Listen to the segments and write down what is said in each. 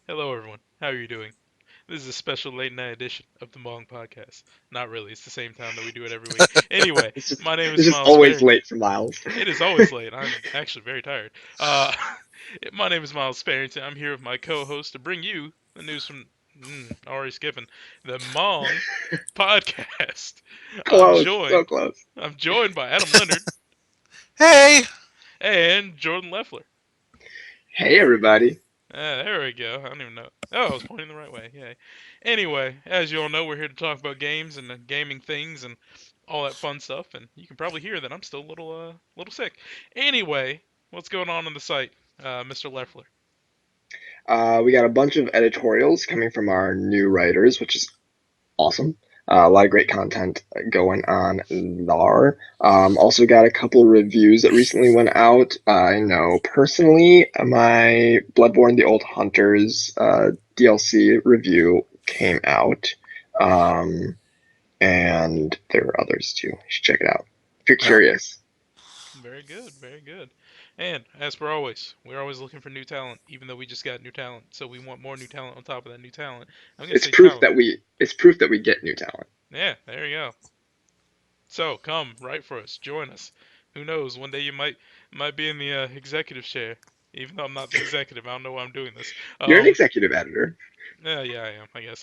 Hello, everyone. How are you doing? This is a special late night edition of the MONG podcast. Not really. It's the same time that we do it every week. Anyway, It's just my name is it's just Myles always Barrington. late for Miles. It is always late. I'm actually very tired. Uh, my name is Myles Barrington. I'm here with my co-host to bring you the news from already skipping the MONG podcast. I'm Close, so joined. close. I'm joined by Adam Leonard Hey! and Jordan Leffler. Hey everybody. There we go. I don't even know. Oh, I was pointing the right way. Yay. Anyway, as you all know, we're here to talk about games and gaming things and all that fun stuff. And you can probably hear that I'm still a little sick. Anyway, what's going on the site, Mr. Leffler? We got a bunch of editorials coming from our new writers, which is awesome. A lot of great content going on there. Also got a couple reviews that recently went out. I know personally, my Bloodborne: The Old Hunters DLC review came out, um, and there are others too. You should check it out if you're Oh, curious. Very good, very good. And as per always, we're always looking for new talent, even though we just got new talent. So we want more new talent on top of that new talent. I'm gonna say talent. It's proof that we get new talent. Yeah, there you go. So come, write for us, join us. Who knows? One day you might be in the executive chair. Even though I'm not the executive, I don't know why I'm doing this. You're an executive editor. Yeah, I am, I guess.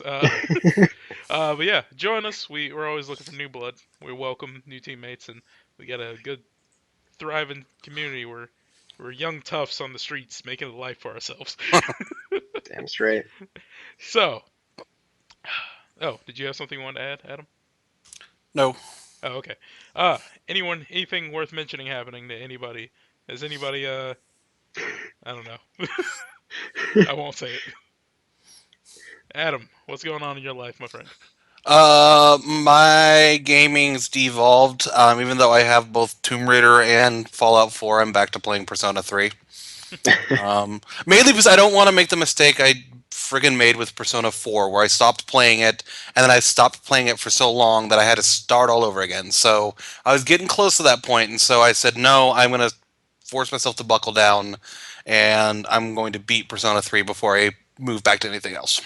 But yeah, join us. We're always looking for new blood. We welcome new teammates, and we got a good, thriving community. We're young toughs on the streets, making a life for ourselves. Damn straight. So, oh, did you have something you wanted to add, Adam? no. Oh, okay. Anything worth mentioning happening to anybody? Has anybody, I don't know. I won't say it. Adam, what's going on in your life, my friend? My gaming's devolved. Even though I have both Tomb Raider and Fallout 4, I'm back to playing Persona 3. Mainly because I don't want to make the mistake I friggin' made with Persona 4, where I stopped playing it, and then I stopped playing it for so long that I had to start all over again. So I was getting close to that point, and so I said, no, I'm going to force myself to buckle down, and I'm going to beat Persona 3 before I move back to anything else.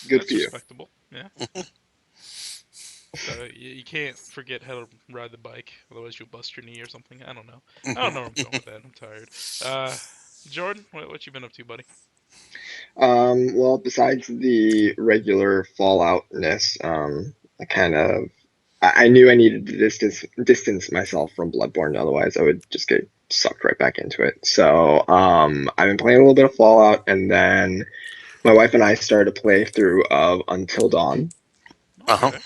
Good That's for you. respectable. Yeah. So you can't forget how to ride the bike, otherwise you'll bust your knee or something. I don't know. I don't know where I'm going with that. I'm tired. Uh, Jordan, what you been up to, buddy? Well, besides the regular Falloutness, I kind of I knew I needed to distance myself from Bloodborne, otherwise I would just get sucked right back into it. So, I've been playing a little bit of Fallout, and then my wife and I started a playthrough of Until Dawn, Uh-huh. Okay.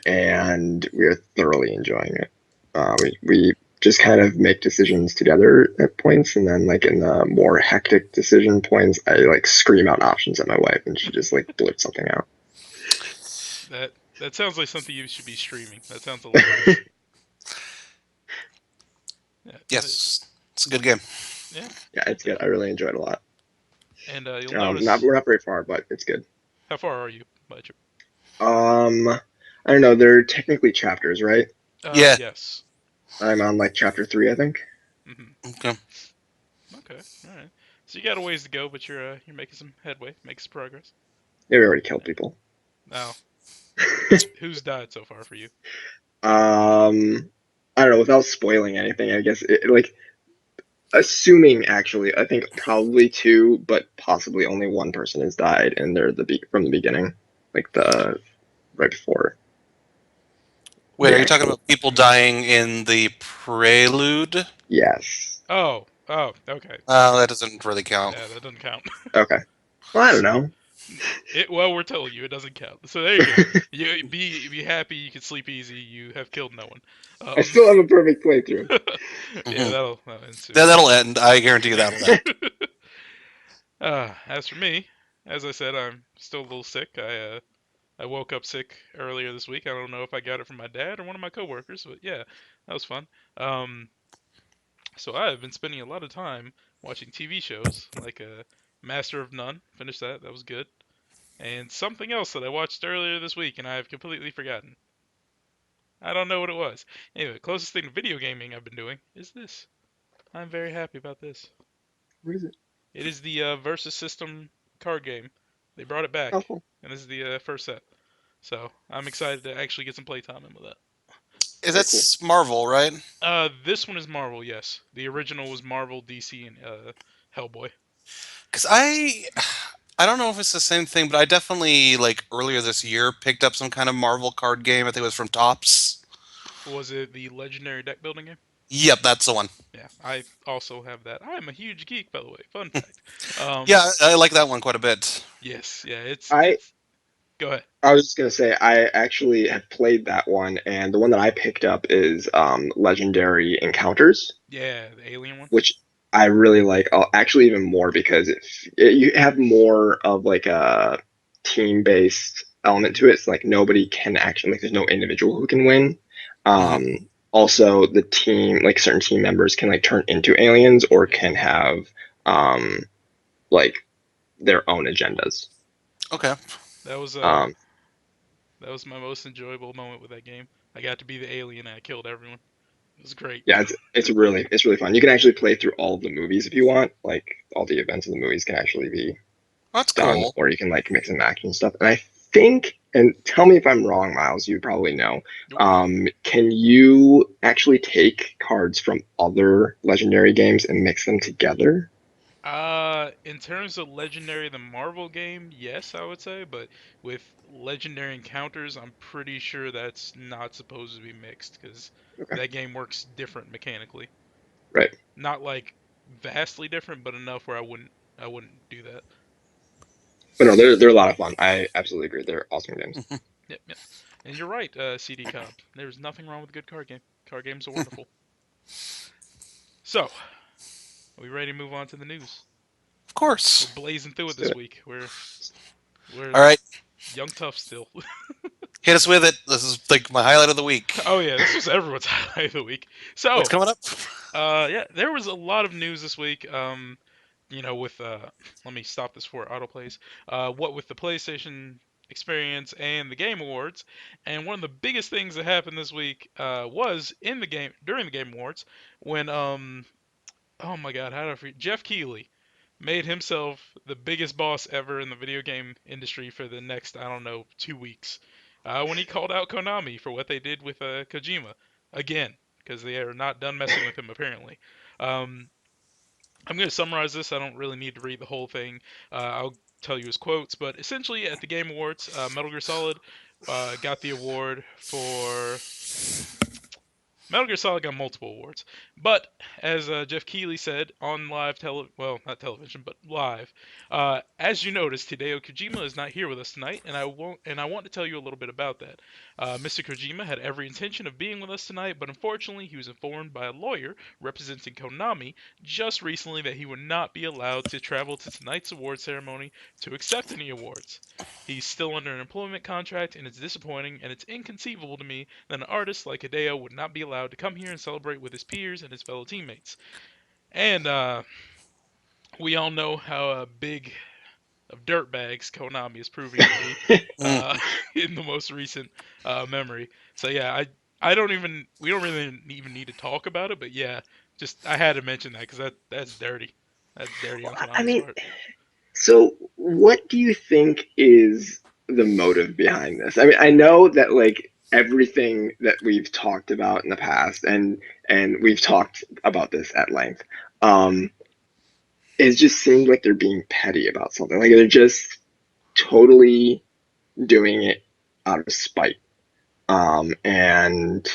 and we are thoroughly enjoying it. We just kind of make decisions together at points, and then like in the more hectic decision points, I like scream out options at my wife, and she just like blurts something out. That sounds like something you should be streaming. That sounds hilarious. Yeah. Yes, it's a good game. Yeah. Yeah, Yeah. it's good. I really enjoy it a lot. And you'll Not notice we're not very far, but it's good. how far are you, by trip? I don't know. They're technically chapters, right? Yeah. Yes. I'm on like chapter three, I think. Mhm. Okay. Okay. All right. So you got a ways to go, but you're making some headway, making some progress. Yeah, we already killed people. Now, who's died so far for you? I don't know. Without spoiling anything, I guess like assuming actually, I think probably two, but possibly only one person has died, and they're from the beginning, like the right before Wait, the are you talking actual. about people dying in the prelude? Yes. Oh. Okay. That doesn't really count. Yeah, that doesn't count. Okay. Well, I don't know. Well, we're telling you it doesn't count. So there you go. You be happy. You can sleep easy. You have killed no one. I Um, still have a perfect playthrough. yeah, Hmm. that'll end soon. That'll end. I guarantee you that'll end. As for me, as I said, I'm still a little sick. I woke up sick earlier this week. I don't know if I got it from my dad or one of my coworkers, but yeah, that was fun. Um, so I've been spending a lot of time watching TV shows like Master of None. Finished that. That was good. And something else that I watched earlier this week and I have completely forgotten. I don't know what it was. Anyway, closest thing to video gaming I've been doing is this. I'm very happy about this. What is it? It is the Versus System card game. They brought it Oh, back, cool. and this is the first set. So I'm excited to actually get some playtime in with that. Is Very cool. that Marvel, right? This one is Marvel, yes. The original was Marvel, DC, and Hellboy. Because I don't know if it's the same thing, but I definitely like earlier this year picked up some kind of Marvel card game. I think it was from Tops. Was it the legendary deck building game? Yep, that's the one. Yeah, I also have that. I am a huge geek, by the way. Fun Hmm. fact. Um, Yeah, I like that one quite a bit. yes, yeah. It's I it's. Go ahead. I was just gonna say I actually have played that one, and the one that I picked up is Legendary Encounters, Yeah, the alien one. which I really like. Actually, even more because you have more of like a team-based element to it. It's like nobody can actually like there's no individual who can win. Hmm. Also, the team like certain team members can like turn into aliens or Yep. can have um like their own agendas. Okay. That was Um, my most enjoyable moment with that game. I got to be the alien and I killed everyone. It was great. yeah, it's really fun. You can actually play through all of the movies if you want. Like all the events of the movies can actually be That's done, cool. or you can like mix and match and stuff. And I think, and tell me if I'm wrong, Miles, you probably know. Nope. Can you actually take cards from other legendary games and mix them together? In terms of Legendary, the Marvel game, yes, I would say, but with Legendary Encounters, I'm pretty sure that's not supposed to be mixed because Okay, that game works different mechanically. right. Not like vastly different, but enough where I wouldn't do that. But no, they're a lot of fun. I absolutely agree. They're awesome games. Yep, yep. And you're right, CD Cobb. There's nothing wrong with a good card game. Card games are wonderful. So, are we ready to move on to the news? Of We're course. blazing through Let's it do this it. week. We're All right. young tough still. Hit us with it. This is like my highlight of the week. Oh yeah, this was everyone's highlight of the week. What's So, coming up? yeah, there was a lot of news this week. With let me stop this for autoplays. What with the PlayStation experience and the Game Awards, and one of the biggest things that happened this week was in the game during the Game Awards when oh my God, how did I forget? Jeff Keighley made himself the biggest boss ever in the video game industry for the next, I don't know, 2 weeks. When he called out Konami for what they did with Kojima. Again, because they are not done messing with him, apparently. Um, I'm going to summarize this. I don't really need to read the whole thing. I'll tell you his quotes. But essentially, at the Game Awards, Metal Gear Solid got the award for Metal Gear Solid got multiple awards, but as Jeff Keighley said on well, not television, but live, as you noticed, Hideo Kojima is not here with us tonight, and I want to tell you a little bit about that. Mr. Kojima had every intention of being with us tonight, but unfortunately, he was informed by a lawyer representing Konami just recently that he would not be allowed to travel to tonight's award ceremony to accept any awards. He's still under an employment contract, and it's disappointing, and it's inconceivable to me that an artist like Hideo would not be allowed to come here and celebrate with his peers and his fellow teammates. And we all know how big of dirtbags Konami is proving to be Mm. uh, in the most recent memory. So yeah, I don't even we don't really even need to talk about it, but yeah, just I had to mention that because that's dirty. That's dirty Well, on I Konami's mean, part. so what do you think is the motive behind this? I mean, I know that like everything that we've talked about in the past, and we've talked about this at length, um, it just seems like they're being petty about something. Like they're just totally doing it out of spite. And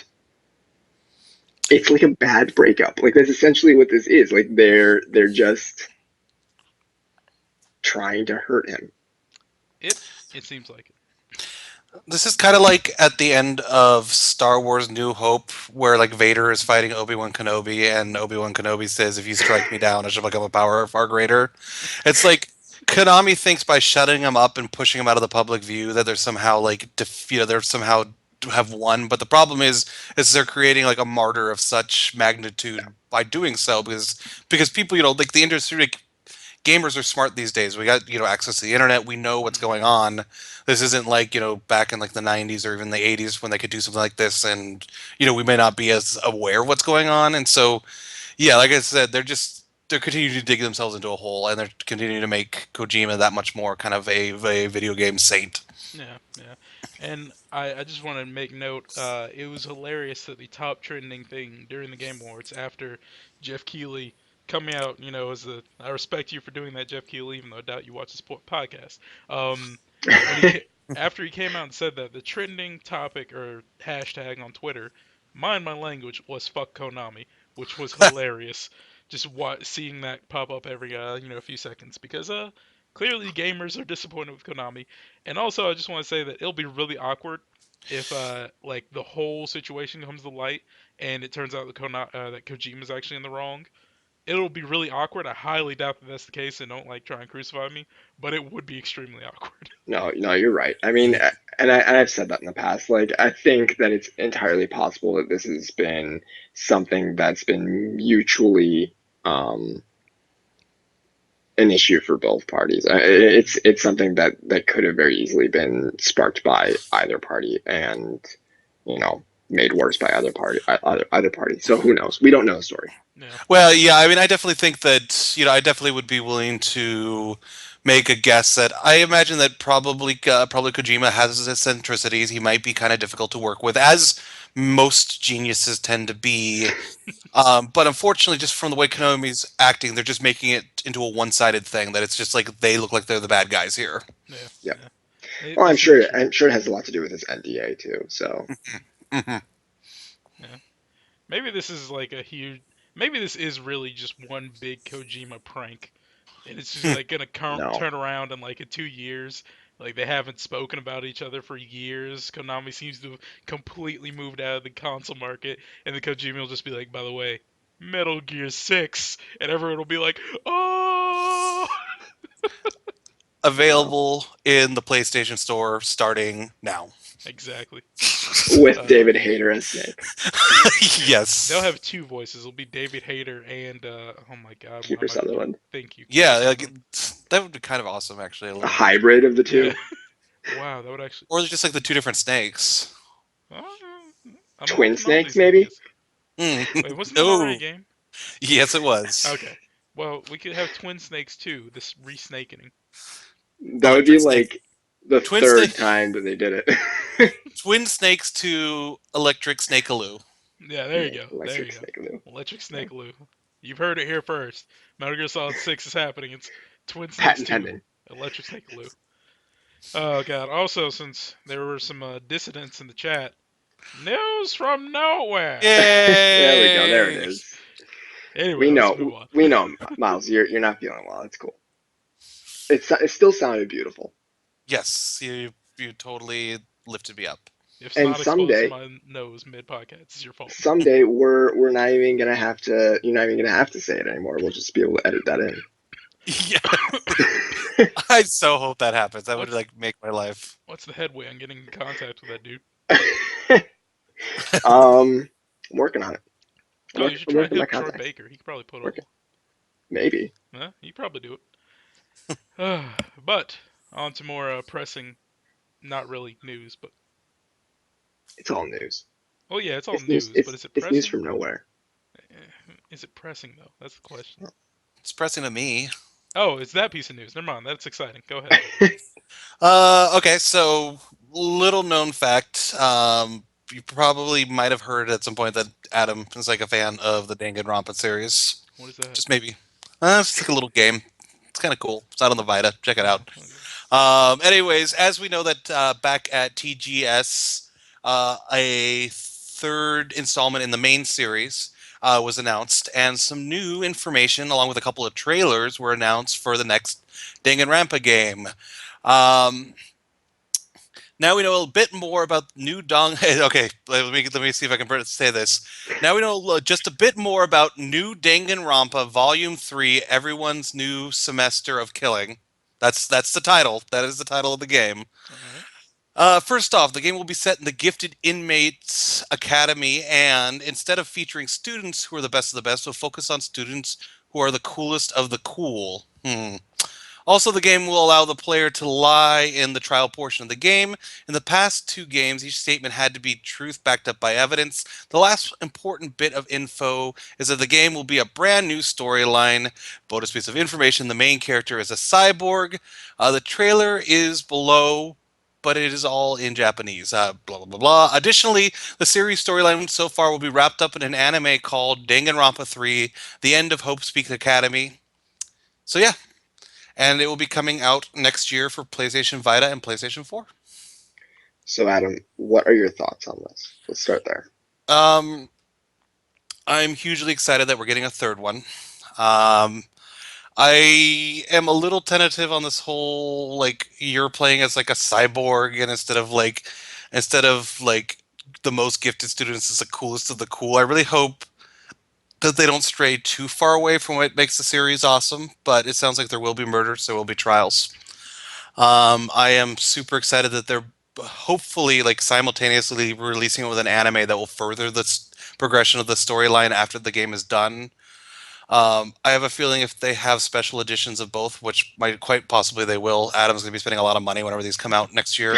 it's like a bad breakup. Like that's essentially what this is. Like they're just trying to hurt him. It it seems like it. This is kind of like at the end of Star Wars New Hope, where like Vader is fighting Obi-Wan Kenobi, and Obi-Wan Kenobi says, "If you strike me down, I shall become a power far greater." It's like Konami thinks by shutting him up and pushing him out of the public view that they're somehow like they're somehow have won. But the problem is they're creating like a martyr of such magnitude by doing so because people like the industry like, gamers are smart these days. We got access to the internet. We know what's Hmm. going on. This isn't like back in like the 90s or even the 80s when they could do something like this, and we may not be as aware of what's going on. And so yeah, like I said, they're just they're continuing to dig themselves into a hole, and they're continuing to make Kojima that much more kind of a video game saint. Yeah, yeah. And I just want to make note, it was hilarious that the top trending thing during the Game Awards after Jeff Keighley coming out, as I respect you for doing that, Jeff Keighley, even though I doubt you watch this podcast. Um, when after he came out and said that, the trending topic or hashtag on Twitter, mind my language, was fuck Konami, which was hilarious. Just seeing that pop up every few seconds because clearly gamers are disappointed with Konami. And also, I just want to say that it'll be really awkward if like the whole situation comes to light and it turns out that Kojima's actually in the wrong. It'll be really awkward. I highly doubt that that's the case, and don't like try and crucify me, but it would be extremely awkward. No, no, you're right. I mean, and I've said that in the past. Like, I think that it's entirely possible that this has been something that's been mutually um, an issue for both parties. It's something that could have very easily been sparked by either party, and you know, made worse by either party. So who knows? We don't know the story. Yeah, Well, yeah, I mean, I definitely think that, I definitely would be willing to make a guess that I imagine that probably Kojima has his eccentricities. He might be kind of difficult to work with, as most geniuses tend to be. But unfortunately, just from the way Konami's acting, they're just making it into a one-sided thing. That it's just like they look like they're the bad guys here. yeah, Yeah. yeah. Well, This is the truth. I'm sure it has a lot to do with his NDA too. So Hmm. Yeah. Maybe this is like a huge. Maybe this is really just one big Kojima prank, and it's just like gonna no, turn around in like in 2 years. Like they haven't spoken about each other for years. Konami seems to have completely moved out of the console market, and the Kojima will just be like, "By the way, Metal Gear 6," and everyone will be like, "Oh!" no. Available in the PlayStation Store starting now. Exactly. With Uh, David Hayter as Snake, they'll Yes. have two voices. It'll be David Hayter and oh my God, why Kiefer am I forgetting? Sutherland, Thank you, Kiefer Yeah, Sutherland. that would be kind of awesome, actually, a a little bit. hybrid of the Yeah. two, Wow, that would actually. Or just like the two different snakes. Uh, I'm open twin to all snakes these maybe. ideas. Mm. Wait, wasn't that already a Oh, game? yes, it was. Okay. Well, we could have Twin Snakes too. This re-snakening. That would be Electric snake. like the Twin snake. third time that they did it. Twin snakes to electric snakealoo. Yeah, there you Yeah, go. There electric you go. snake glue. Electric Yeah. Snake Lou. You've heard it here first. Metal Gear Solid 6 is happening. It's Twin Snakes Patent 2. pending. Electric Snake Lou. Oh god. Also, since there were some dissidents in the chat, news from nowhere. There we go. There it Yay! is. Anyway, let's move on. We know, Miles. You're not feeling well. It's cool. It still sounded beautiful. Yes, you totally lifted me up. If And snot exposed to someday, my nose mid podcast, it's your fault. someday we're not even gonna have to. You're not even gonna have to say it anymore. We'll just be able to edit that in. Yeah, I so hope that happens. That would what's like make my life. what's the headway on getting in contact with that dude? I'm working on it. Oh, you should I'm try and working my hit Troy contacts. Baker. He could probably put Working. a. Maybe. Huh? He could probably do it. But on to more pressing, not really news, but It's all news. oh yeah, it's all It's news. news. But is it It's news pressing? from nowhere. Is it pressing though? That's the question. It's pressing to me. Oh, it's that piece of news. Never mind. That's exciting. Go ahead. Okay, so little known fact. You probably might have heard at some point that Adam is like a fan of the Danganronpa series. What is that? Just maybe. It's like a little game. It's kind of cool. It's out on the Vita. Check it Oh, out. okay. Anyways, as we know that back at TGS, a third installment in the main series was announced, and some new information, along with a couple of trailers, were announced for the next Danganronpa game. Um, Now we know a bit more about new Dong. Okay, let me see if I can say this. Now we know just a bit more about new Danganronpa Volume 3: Everyone's New Semester of Killing. That's the title. That is the title of the game. All right. First off, the game will be set in the Gifted Inmates Academy, and instead of featuring students who are the best of the best, will focus on students who are the coolest of the cool. Also, the game will allow the player to lie in the trial portion of the game. In the past two games, each statement had to be truth backed up by evidence. The last important bit of info is that the game will be a brand new storyline. Bonus piece of information: the main character is a cyborg. The trailer is below, but it is all in Japanese. Blah, blah, blah, blah. Additionally, the series storyline so far will be wrapped up in an anime called Danganronpa 3, The End of Hope's Peak Academy. So, yeah, and it will be coming out next year for PlayStation Vita and PlayStation 4. So, Adam, what are your thoughts on this? Let's start there. Um, I'm hugely excited that we're getting a third one. Um, I am a little tentative on this whole like you're playing as like a cyborg, and instead of like the most gifted students is the coolest of the cool. I really hope that they don't stray too far away from what makes the series awesome, but it sounds like there will be murders, there will be trials. I am super excited that they're hopefully like simultaneously releasing it with an anime that will further the progression of the storyline after the game is done. I have a feeling if they have special editions of both, which might quite possibly they will, Adam's going to be spending a lot of money whenever these come out next year.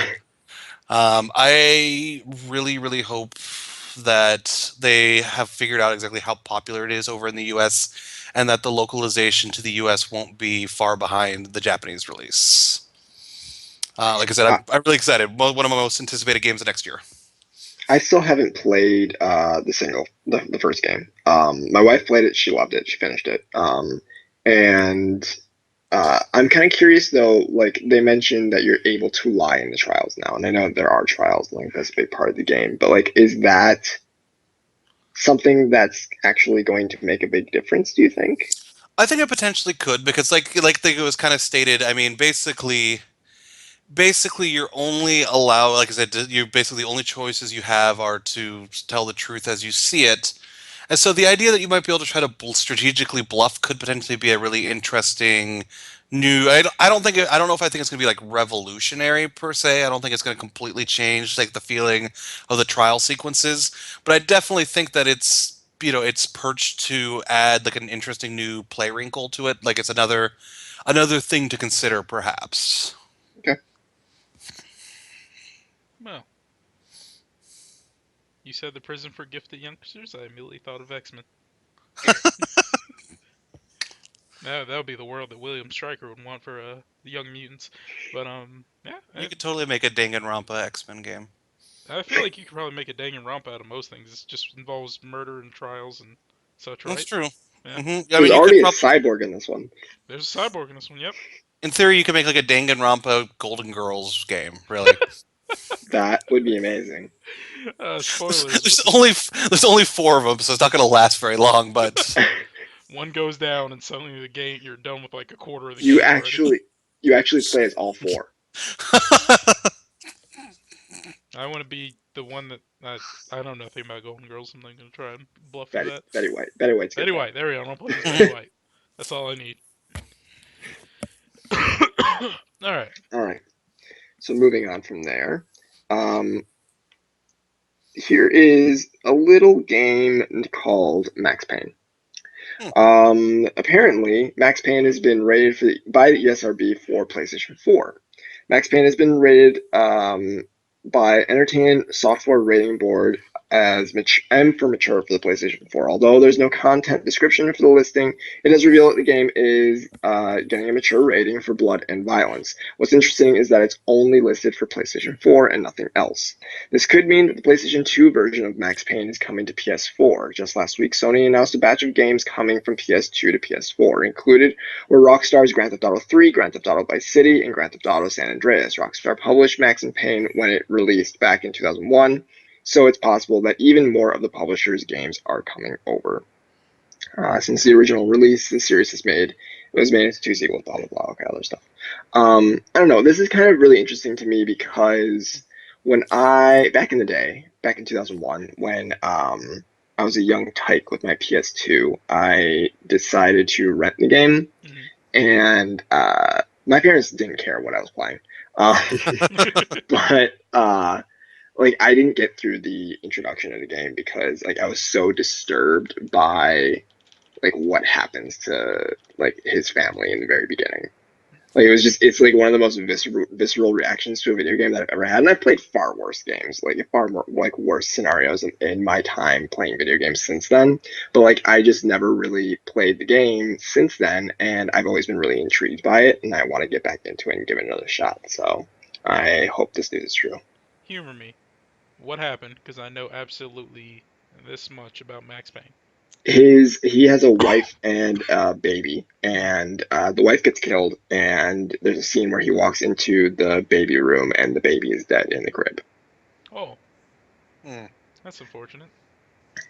I really, really hope that they have figured out exactly how popular it is over in the US and that the localization to the US won't be far behind the Japanese release. Like I said, Uh, I'm really excited. One of my most anticipated games of next year. I still haven't played the first game. My wife played it. She loved it. She finished it. And I'm kind of curious though. Like they mentioned that you're able to lie in the trials now, and I know there are trials. Like that's a big part of the game. But like, is that something that's actually going to make a big difference? Do you think? I think it potentially could because like it was kind of stated. I mean, basically you're only allowed, like I said, you basically the only choices you have are to tell the truth as you see it. And so the idea that you might be able to try to strategically bluff could potentially be a really interesting new. I don't know if I think it's going to be like revolutionary per se. I don't think it's going to completely change like the feeling of the trial sequences, but I definitely think that it's perched to add like an interesting new play wrinkle to it. Like it's another thing to consider perhaps. Okay. Well, you said the prison for gifted youngsters. I immediately thought of X-Men. That would be the world that William Stryker would want for the Young Mutants. But yeah, You could totally make a Danganronpa X-Men game. I feel like you could probably make a Danganronpa out of most things. It just involves murder and trials and such, That's right? true. Yeah. I There's mean, you could already a probably, cyborg in this one. There's a cyborg in this one. Yep. in theory, you could make like a Danganronpa Golden Girls game. Really, That would be amazing. Spoilers, there's but this only there's only four of them, so it's not going to last very long. But one goes down and suddenly the game you're done with like a quarter of the You game already. actually you actually play as all four. I want to be the one that I know nothing about Golden Girls. I'm not gonna try and bluff for Betty that. Betty White. Betty White's good Betty though. White. There we go. I'm gonna play as Betty White. That's all I need. All right. All right. So moving on from there, um, here is a little game called Max Payne. Apparently, Max Payne has been rated by the ESRB for PlayStation 4. Max Payne has been rated by Entertainment Software Rating Board as M for mature for the PlayStation 4. Although there's no content description for the listing, it does reveal that the game is getting a mature rating for blood and violence. What's interesting is that it's only listed for PlayStation 4 and nothing else. This could mean that the PlayStation 2 version of Max Payne is coming to PS4. Just last week, Sony announced a batch of games coming from PS2 to PS4. Included were Rockstar's Grand Theft Auto 3, Grand Theft Auto Vice City, and Grand Theft Auto San Andreas. Rockstar published Max Payne when it released back in 2001, so it's possible that even more of the publisher's games are coming over. Since the original release, the series was made into two sequels, blah blah blah, okay, other stuff. I don't know. This is kind of really interesting to me because back in the day, back in 2001, when I was a young tyke with my PS2, I decided to rent the game, Mhm. and my parents didn't care what I was playing. Um, but like I didn't get through the introduction of the game because like I was so disturbed by like what happens to like his family in the very beginning. Like it's like one of the most visceral reactions to a video game that I've ever had. And I've played far worse games, like far more like worse scenarios in my time playing video games since then. But like I just never really played the game since then, and I've always been really intrigued by it, and I want to get back into it and give it another shot. So I hope this news is true. Humor me. What happened? Because I know absolutely this much about Max Payne. He has a wife and a baby, and the wife gets killed, and there's a scene where he walks into the baby room, and the baby is dead in the crib. Oh, Hmm. that's unfortunate.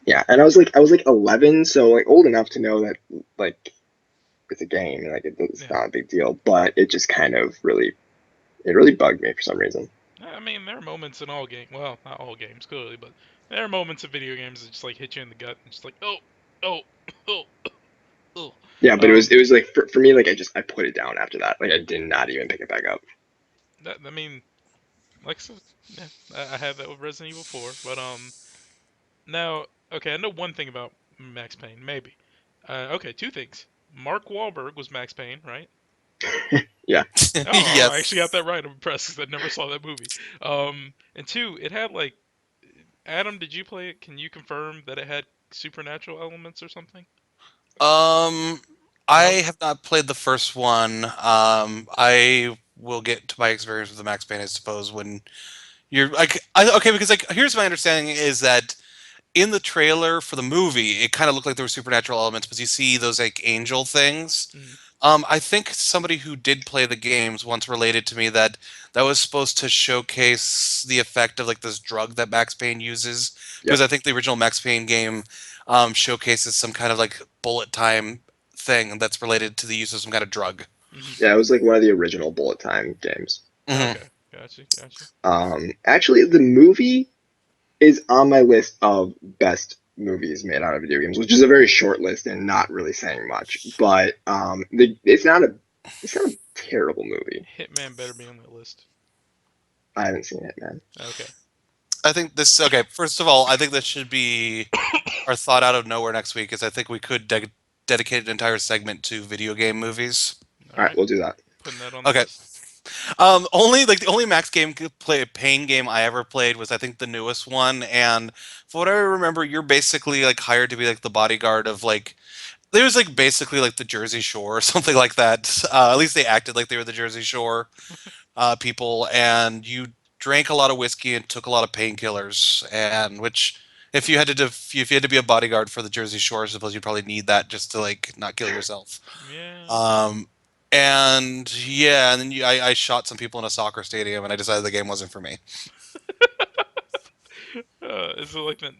Yeah, and I was like 11, so like old enough to know that like it's a game, like it's Yeah. not a big deal, but it just kind of it really bugged me for some reason. I mean, there are moments in all games. Well, not all games, clearly, but there are moments of video games that just like hit you in the gut and just like, oh, oh, oh, oh. Yeah, but Um, it was like for me, like I put it down after that. Like I did not even pick it back up. that I mean, like I said, yeah, I had that with Resident Evil 4, but now, okay, I know one thing about Max Payne, maybe. Okay, two things. Mark Wahlberg was Max Payne, right? Yeah, Oh, I actually got Yes. that right. I'm impressed because I never saw that movie. And two, it had like Adam. Did you play it? Can you confirm that it had supernatural elements or something? Um, I No. have not played the first one. I will get to my experience with the Max Payne, I suppose, when you're like, okay, because like, here's my understanding is that in the trailer for the movie, it kind of looked like there were supernatural elements, but you see those like angel things. Mm, I think somebody who did play the games once related to me that that was supposed to showcase the effect of like this drug that Max Payne uses, because yep, I think the original Max Payne game showcases some kind of like bullet time thing that's related to the use of some kind of drug. hmm. yeah. It was like one of the original bullet time games. Hmm. Okay. Gotcha. Gotcha. Actually, the movie is on my list of best movies made out of video games, which is a very short list and not really saying much. But it's not a terrible movie. Hitman better be on that list. I haven't seen it, man. Okay. I think this. Okay, first of all, I think this should be our thought out of nowhere next week. Is I think we could dedicate an entire segment to video game movies. All All right, right. we'll do that. Putting that on the Okay. list. Only like the only Max game play Pain game I ever played was I think the newest one, and for what I remember, you're basically like hired to be like the bodyguard of like there's like basically like the Jersey Shore or something like that. At least they acted like they were the Jersey Shore people, and you drank a lot of whiskey and took a lot of painkillers, and which. If you had to be a bodyguard for the Jersey Shore, I suppose you'd probably need that just to like not kill yourself. Yeah. Um, and yeah, and then I shot some people in a soccer stadium, and I decided the game wasn't for me. Is it like that?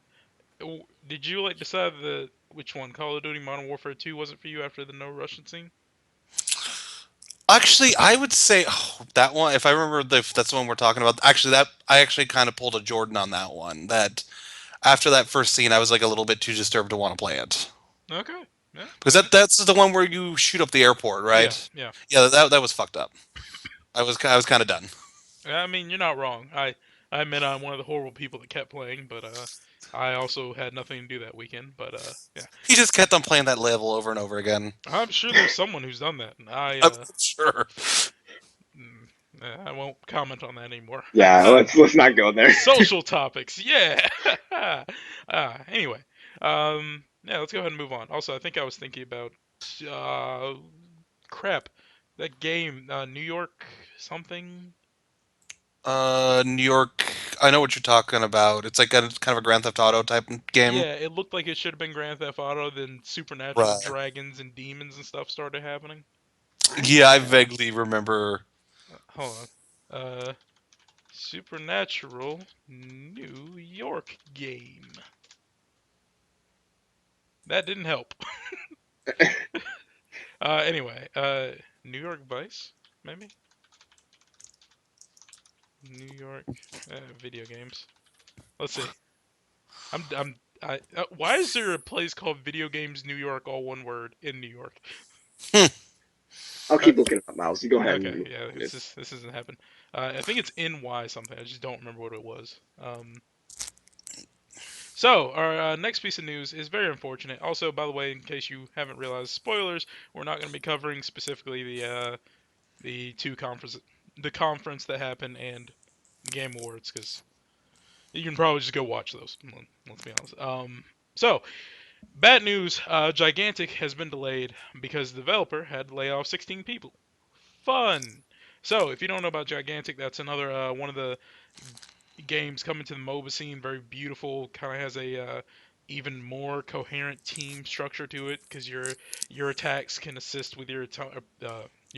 Did you like decide that which one, Call of Duty Modern Warfare 2, wasn't for you after the no Russian scene? Actually, I would say that one. If I remember, if that's the one we're talking about. Actually, that I actually kind of pulled a Jordan on that one. That after that first scene, I was like a little bit too disturbed to want to play it Okay. Yeah. because that's the one where you shoot up the airport, Yeah. right? Yeah. Yeah, that was fucked up. I was kind of done. I mean, you're not wrong. I admit I'm one of the horrible people that kept playing, but I also had nothing to do that weekend. But yeah, He just kept on playing that level over and over again. I'm sure there's someone who's done that. And I'm sure. mm, I won't comment on that anymore. Yeah, let's not go there. Social topics, yeah. Anyway, yeah, let's go ahead and move on. Also, I think I was thinking about uh, crap, that game, New York something. New York. I know what you're talking about. It's like a kind of a Grand Theft Auto type game. Yeah, it looked like it should have been Grand Theft Auto. Then supernatural Right. dragons and demons and stuff started happening. Yeah, I Yeah. vaguely remember. Hold on. Supernatural New York game. That didn't help. Anyway, New York Vice, maybe? New York video games. Let's see. Why is there a place called Video Games New York, all one word, in New York? I'll Uh, keep looking up, Miles. You go ahead okay, and yeah, this isn't happening. I think it's NY something. I just don't remember what it was. So our next piece of news is very unfortunate. Also, by the way, in case you haven't realized, spoilers. We're not going to be covering specifically the the two conference, the conference that happened and the Game Awards, because you can probably just go watch those. Let's be honest. So bad news. Gigantic has been delayed because the developer had to lay off 16 people. Fun. So if you don't know about Gigantic, that's another one of the games coming to the MOBA scene. Very beautiful. Kind of has a even more coherent team structure to it because your attacks can assist with your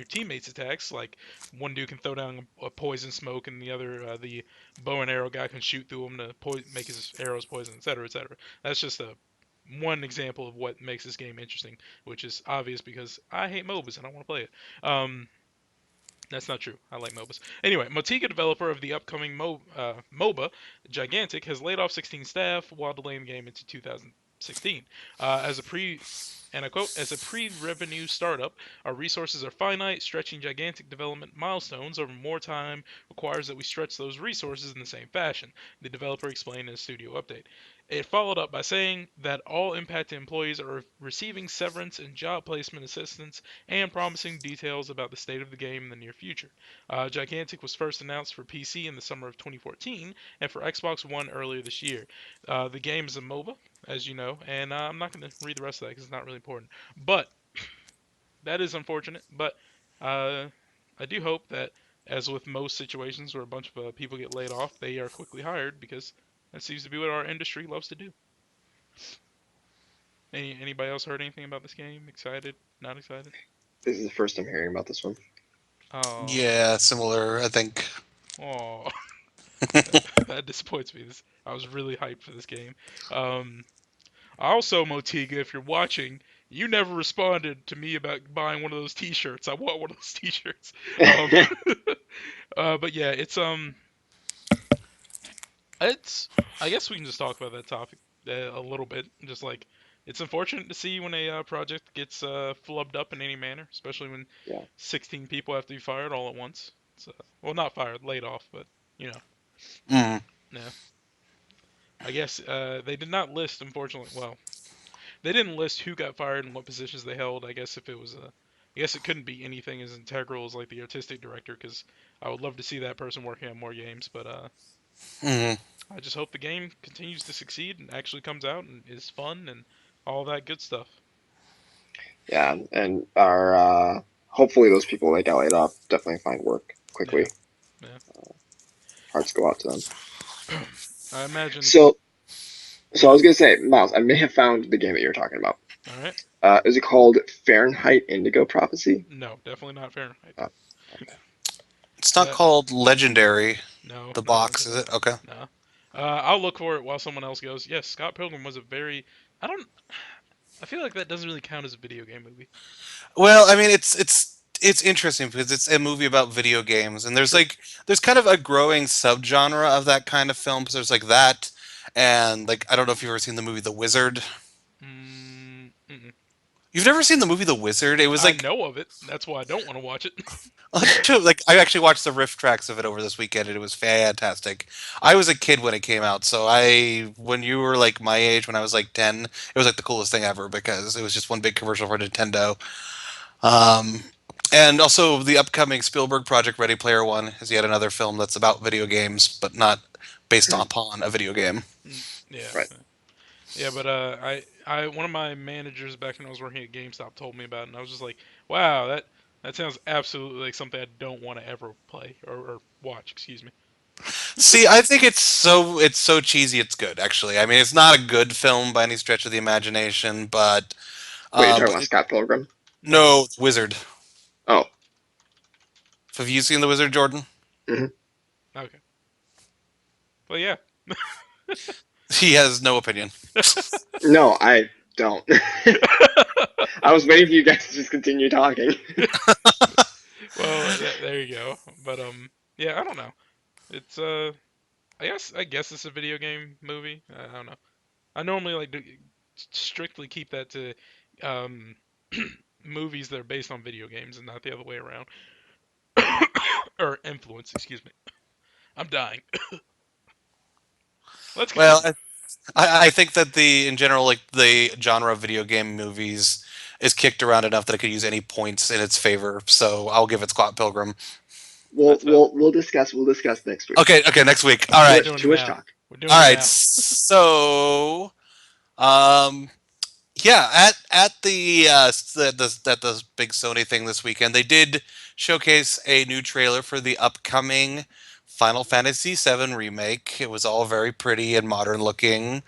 teammates' attacks. Like one dude can throw down a poison smoke, and the other the bow and arrow guy can shoot through them to make his arrows poison, etc., etc. That's just a one example of what makes this game interesting, which is obvious because I hate MOBAs and I want to play it. That's not true. I like MOBAs. Anyway, Motiga, developer of the upcoming MOBA, Gigantic, has laid off 16 staff while delaying the game into 2016. As a pre and I quote, as a pre-revenue startup, our resources are finite. Stretching Gigantic development milestones over more time requires that we stretch those resources in the same fashion, the developer explained in a studio update. It followed up by saying that all impacted employees are receiving severance and job placement assistance and promising details about the state of the game in the near future. Gigantic was first announced for PC in the summer of 2014 and for Xbox One earlier this year. The game is a MOBA, as you know, and I'm not going to read the rest of that because it's not really important. But that is unfortunate. But uh, I do hope that, as with most situations where a bunch of people get laid off, they are quickly hired because that seems to be what our industry loves to do. Anybody else heard anything about this game? Excited? Not excited? This is the first I'm hearing about this one. Oh, Yeah, similar. I think. oh, that disappoints me. I was really hyped for this game. Um, Also, Motiga, if you're watching, you never responded to me about buying one of those T-shirts. I want one of those T-shirts. Um, but yeah, it's. I guess we can just talk about that topic a little bit. Just like it's unfortunate to see when a project gets flubbed up in any manner, especially when Yeah. 16 people have to be fired all at once. So, well, not fired, laid off, but you know, Mm. yeah. I guess they did not list, unfortunately. Well, they didn't list who got fired and what positions they held. I guess if it was I guess it couldn't be anything as integral as like the artistic director, because I would love to see that person working on more games. But Mm. I just hope the game continues to succeed and actually comes out and is fun and all that good stuff. Yeah, and our hopefully those people that got laid off definitely find work Yeah, quickly. yeah. Hearts go out to them. I imagine it's So, go so I ahead. was gonna say, Miles, I may have found the game that you're talking about. All right. Is it called Fahrenheit Indigo Prophecy? No, definitely not Fahrenheit. Oh, okay. It's not That called Legendary. no, The not box, is legendary. it? Okay. No. I'll look for it while someone else goes. Yes, Scott Pilgrim was a very. I don't. I feel like that doesn't really count as a video game movie. Well, I mean, it's interesting because it's a movie about video games, and True. there's kind of a growing subgenre of that kind of film. So there's like that, and like I don't know if you've ever seen the movie The Wizard. Mm-mm. You've never seen the movie The Wizard? It was I like know of it. That's why I don't want to watch it. like I actually watched the riff tracks of it over this weekend, and it was fantastic. I was a kid when it came out, so I when you were like my age, when I was like 10, it was like the coolest thing ever because it was just one big commercial for Nintendo. Um, and also the upcoming Spielberg project Ready Player One is yet another film that's about video games, but not based upon a video game. Yeah, Right. yeah, but one of my managers back when I was working at GameStop told me about it, and I was just like, wow, that sounds absolutely like something I don't want to ever play or watch. Excuse me. See, I think it's so cheesy it's good actually. I mean, it's not a good film by any stretch of the imagination, Wait, you're talking but about Scott Pilgrim? No. no, Wizard. Oh, Have you seen The Wizard, Jordan? hmm. Okay. Well, yeah. He has no opinion. No, I don't. I was waiting for you guys to just continue talking. Well, there you go. But yeah, I don't know. It's I guess it's a video game movie. I don't know. I normally like to strictly keep that to um, movies that are based on video games and not the other way around. Or influence, excuse me. I'm dying. Let's Well, continue. I think that the in general like the genre of video game movies is kicked around enough that it could use any points in its favor. So I'll give it Scott Pilgrim. That's valid. We'll discuss next week. Okay, okay, next week. All We're right, doing Too it much now. talk. We're doing all it right. now. So, um, yeah, at the big Sony thing this weekend, they did showcase a new trailer for the upcoming Final Fantasy VII remake. It was all very pretty and modern looking.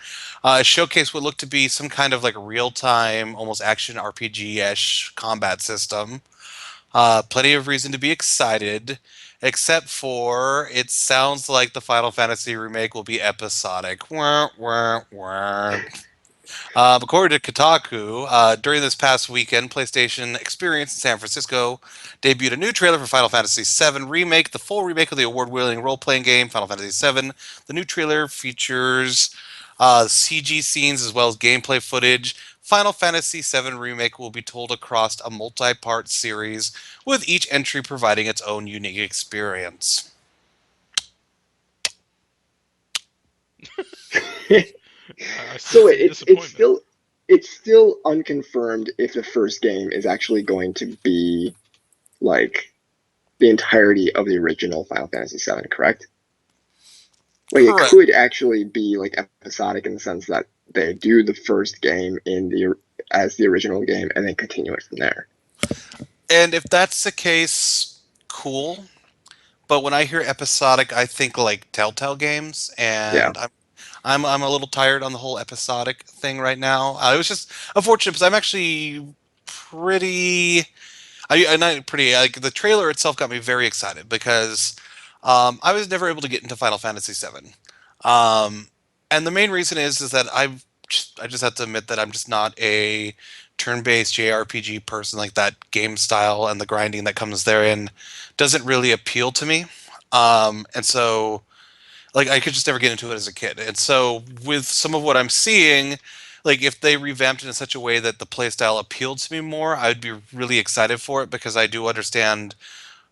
Showcase what looked to be some kind of like real time, almost action RPG ish combat system. Plenty of reason to be excited, except for it sounds like the Final Fantasy remake will be episodic. Wah, wah, wah. According to Kotaku, during this past weekend, PlayStation Experience in San Francisco debuted a new trailer for Final Fantasy VII Remake, the full remake of the award-winning role-playing game Final Fantasy VII. The new trailer features CG scenes as well as gameplay footage. Final Fantasy VII Remake will be told across a multi-part series, with each entry providing its own unique experience. I still So see disappointment. it's still unconfirmed if the first game is actually going to be like the entirety of the original Final Fantasy VII, correct? Like it Correct. could actually be like episodic in the sense that they do the first game in the as the original game and then continue it from there. And if that's the case, cool. But when I hear episodic, I think like Telltale games, Yeah. and I'm a little tired on the whole episodic thing right now. It was just unfortunate because I'm actually pretty. I not pretty like the trailer itself got me very excited because I was never able to get into Final Fantasy VII, and the main reason is that I just have to admit that I'm just not a turn-based JRPG person. Like that game style and the grinding that comes therein doesn't really appeal to me. And so like I could just never get into it as a kid. And so with some of what I'm seeing, like if they revamped it in such a way that the playstyle appealed to me more, I'd be really excited for it because I do understand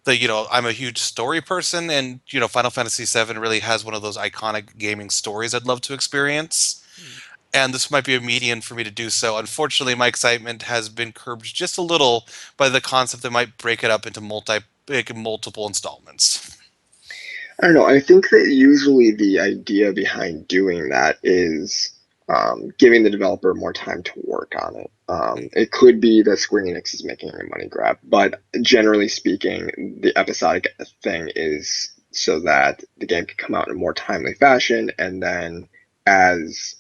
that I'm a huge story person, and Final Fantasy VII really has one of those iconic gaming stories I'd love to experience. Hmm. And this might be a median for me to do so. Unfortunately, my excitement has been curbed just a little by the concept that might break it up into multiple installments. I don't know. I think that usually the idea behind doing that is giving the developer more time to work on it. It could be that Square Enix is making a money grab, but generally speaking, the episodic thing is so that the game can come out in a more timely fashion, and then as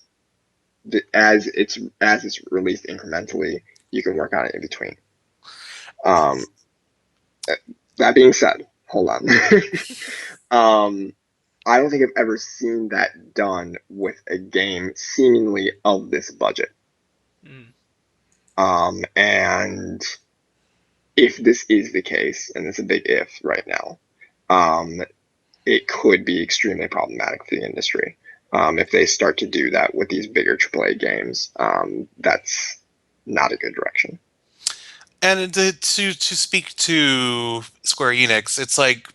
as it's released incrementally, you can work on it in between. Um, that being said, hold on. um, I don't think I've ever seen that done with a game seemingly of this budget. Hmm. And if this is the case, and it's a big if right now, um, it could be extremely problematic for the industry. If they start to do that with these bigger AAA games, that's not a good direction. And to speak to Square Enix, it's like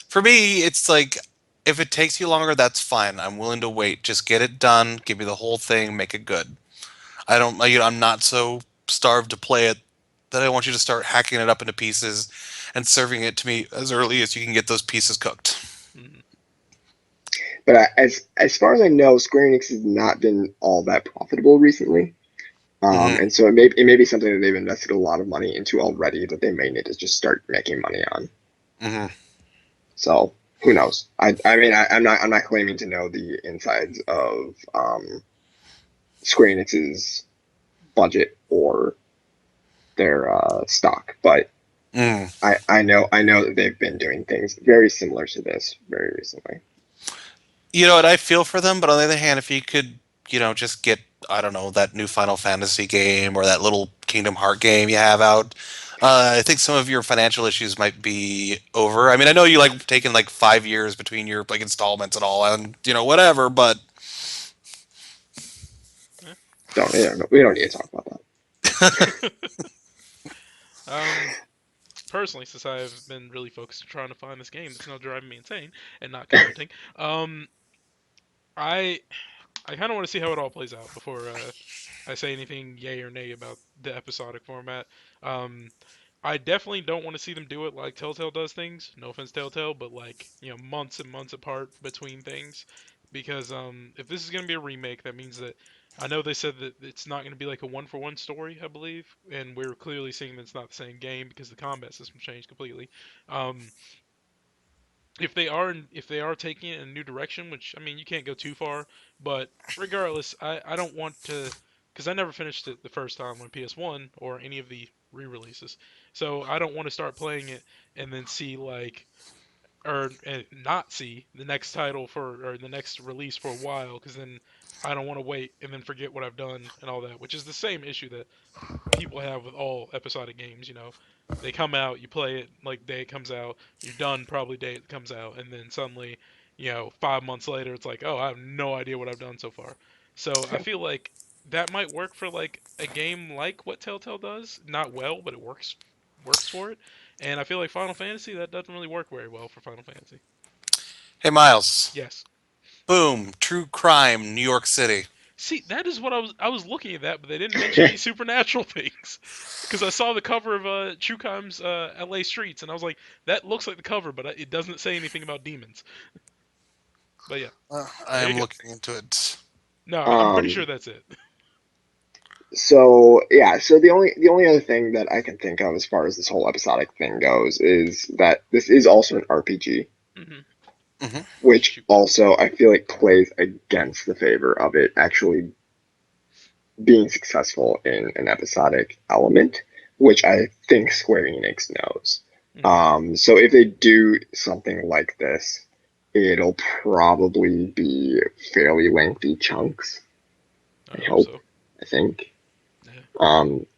for me, it's like if it takes you longer, that's fine. I'm willing to wait. Just get it done. Give me the whole thing. Make it good. I don't. I'm not so starved to play it that I want you to start hacking it up into pieces and serving it to me as early as you can get those pieces cooked. Hmm. But as far as I know, Square Enix has not been all that profitable recently. Hmm. And so it may be something that they've invested a lot of money into already that they may need to just start making money on. Hmm. So who knows? I'm not claiming to know the insides of Square Enix's budget or their stock, but Mm. I know that they've been doing things very similar to this very recently. You know what? I feel for them, but on the other hand, if you could, just get, I don't know, that new Final Fantasy game or that little Kingdom Heart game you have out, I think some of your financial issues might be over. I mean, I know you like taking like 5 years between your like installments and all, and whatever, but Yeah. We don't need to talk about that. um, Personally, since I've been really focused on trying to find this game that's not driving me insane and not commenting, um, I I kind of want to see how it all plays out before I say anything yay or nay about the episodic format. Um, I definitely don't want to see them do it like Telltale does things. No offense, Telltale, but like months and months apart between things, because if this is gonna be a remake, that means that I know they said that it's not gonna be like a one for one story, I believe, and we're clearly seeing that it's not the same game because the combat system changed completely. Um, if they are taking it in a new direction, which I mean you can't go too far, but regardless, I don't want to because I never finished it the first time on PS1 or any of the re-releases, so I don't want to start playing it and then see like or not see the next title for or the next release for a while because then I don't want to wait and then forget what I've done and all that, which is the same issue that people have with all episodic games. They come out, you play it like day it comes out, you're done probably day it comes out, and then suddenly, 5 months later, it's like, oh, I have no idea what I've done so far. So I feel like that might work for like a game like what Telltale does, not well, but it works for it. And I feel like Final Fantasy that doesn't really work very well for Final Fantasy. Hey, Miles. Yes. Boom. True crime, New York City. See, that is what I was looking at that, but they didn't mention any supernatural things. Because I saw the cover of True Crime's L.A. Streets, and I was like, that looks like the cover, but it doesn't say anything about demons. But yeah, I there you am go. looking into it. No, I'm pretty Um, sure that's it. so yeah, so the only other thing that I can think of as far as this whole episodic thing goes is that this is also an RPG, Hmm. Hmm. which Shoot. also I feel like plays against the favor of it actually being successful in an episodic element, which I think Square Enix knows. Hmm. So if they do something like this, it'll probably be fairly lengthy chunks. I I hope hope. so. I think. Yeah.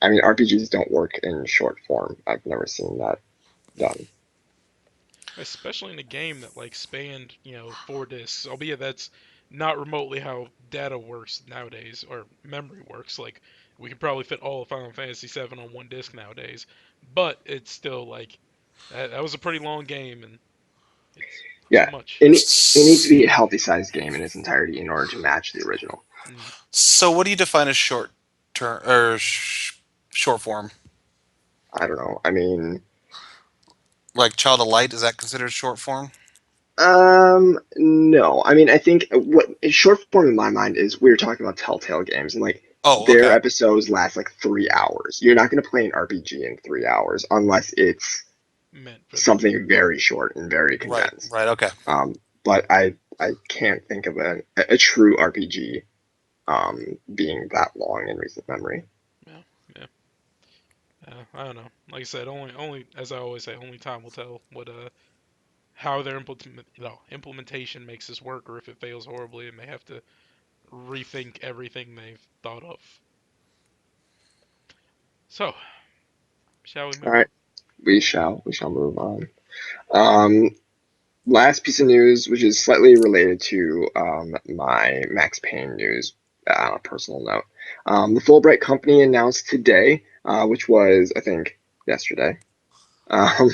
I mean, RPGs don't work in short form. I've never seen that done. Especially in a game that like spanned 4 discs, albeit that's not remotely how data works nowadays or memory works. Like we could probably fit all of Final Fantasy VII on one disc nowadays, but it's still like that was a pretty long game and it's too Yeah, much. it needs to be a healthy sized game in its entirety in order to match the original. Mm. So, what do you define as short term or short form? I don't know. I mean, Like Child of Light, is that considered short form? no. I mean, I think what short form in my mind is we were talking about Telltale games and like Oh, their okay. episodes last like 3 hours. You're not going to play an RPG in 3 hours unless it's Meant for that. something very short and very Right, condensed. right, okay. But I can't think of a true RPG being that long in recent memory. Yeah, yeah. I don't know. Like I said, only as I always say, only time will tell what how their implementation makes this work, or if it fails horribly, and they have to rethink everything they've thought of. So, shall we All move right, on? we shall move on. Um, Last piece of news, which is slightly related to my Max Payne news on a personal note. The Fulbright Company announced today, which was, I think, yesterday, um,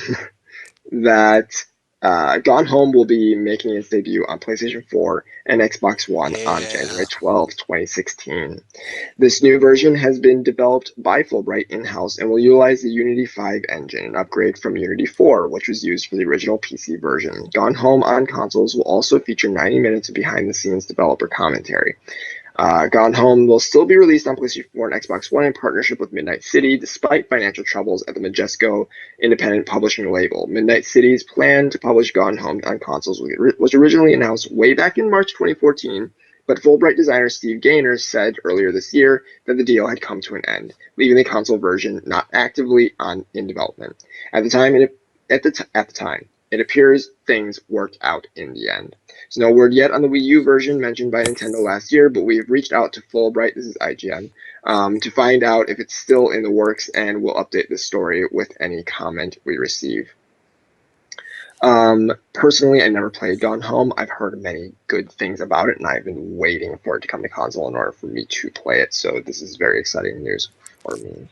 that Gone Home will be making its debut on PlayStation 4 and Xbox One on Yeah. January 12th, 2016. This new version has been developed by Fulbright in-house and will utilize the Unity 5 engine, an upgrade from Unity 4, which was used for the original PC version. Gone Home on consoles will also feature 90 minutes of behind-the-scenes developer commentary. Gone Home will still be released on PlayStation 4 and Xbox One in partnership with Midnight City, despite financial troubles at the Majesco independent publishing label. Midnight City's plan to publish Gone Home on consoles was originally announced way back in March 2014, but Fulbright designer Steve Gaynor said earlier this year that the deal had come to an end, leaving the console version not actively in development. At the time, at the time, it appears things worked out in the end. There's no word yet on the Wii U version mentioned by Nintendo last year, but we have reached out to Fulbright, this is IGN, to find out if it's still in the works, and we'll update this story with any comment we receive. Personally, I never played Gone Home. I've heard many good things about it, and I've been waiting for it to come to console in order for me to play it, so this is very exciting news for me.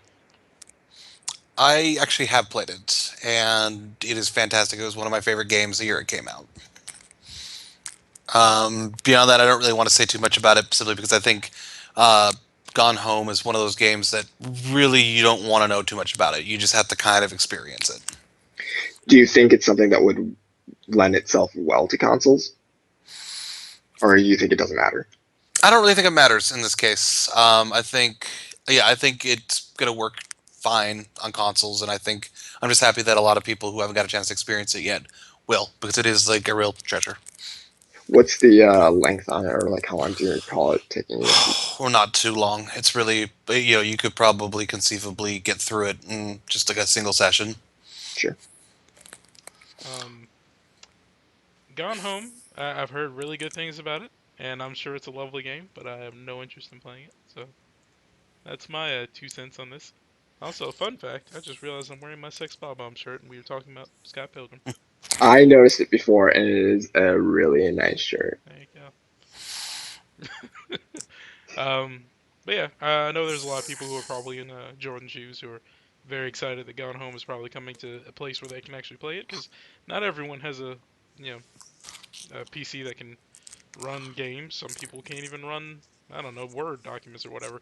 I actually have played it, and it is fantastic. It was one of my favorite games the year it came out. Beyond that, I don't really want to say too much about it, simply because I think Gone Home is one of those games that really you don't want to know too much about it. You just have to kind of experience it. Do you think it's something that would lend itself well to consoles, or you think it doesn't matter? I don't really think it matters in this case. I think it's gonna work fine on consoles, and I think I'm just happy that a lot of people who haven't got a chance to experience it yet will, because it is like a real treasure. What's the length on it, or like how long do you recall it taking you? Or not too long. It's really, you could probably conceivably get through it in just like a single session. Sure. Um, Gone Home, I've heard really good things about it, and I'm sure it's a lovely game, but I have no interest in playing it. So that's my 2 cents on this. Also, a fun fact: I just realized I'm wearing my Sex Bob-omb shirt, and we were talking about Scott Pilgrim. I noticed it before, and it is a really nice shirt. There you go. But yeah, I know there's a lot of people who are probably in Jordan's shoes who are very excited that Gone Home is probably coming to a place where they can actually play it, because not everyone has you a PC that can run games. Some people can't even run, I don't know, Word documents or whatever.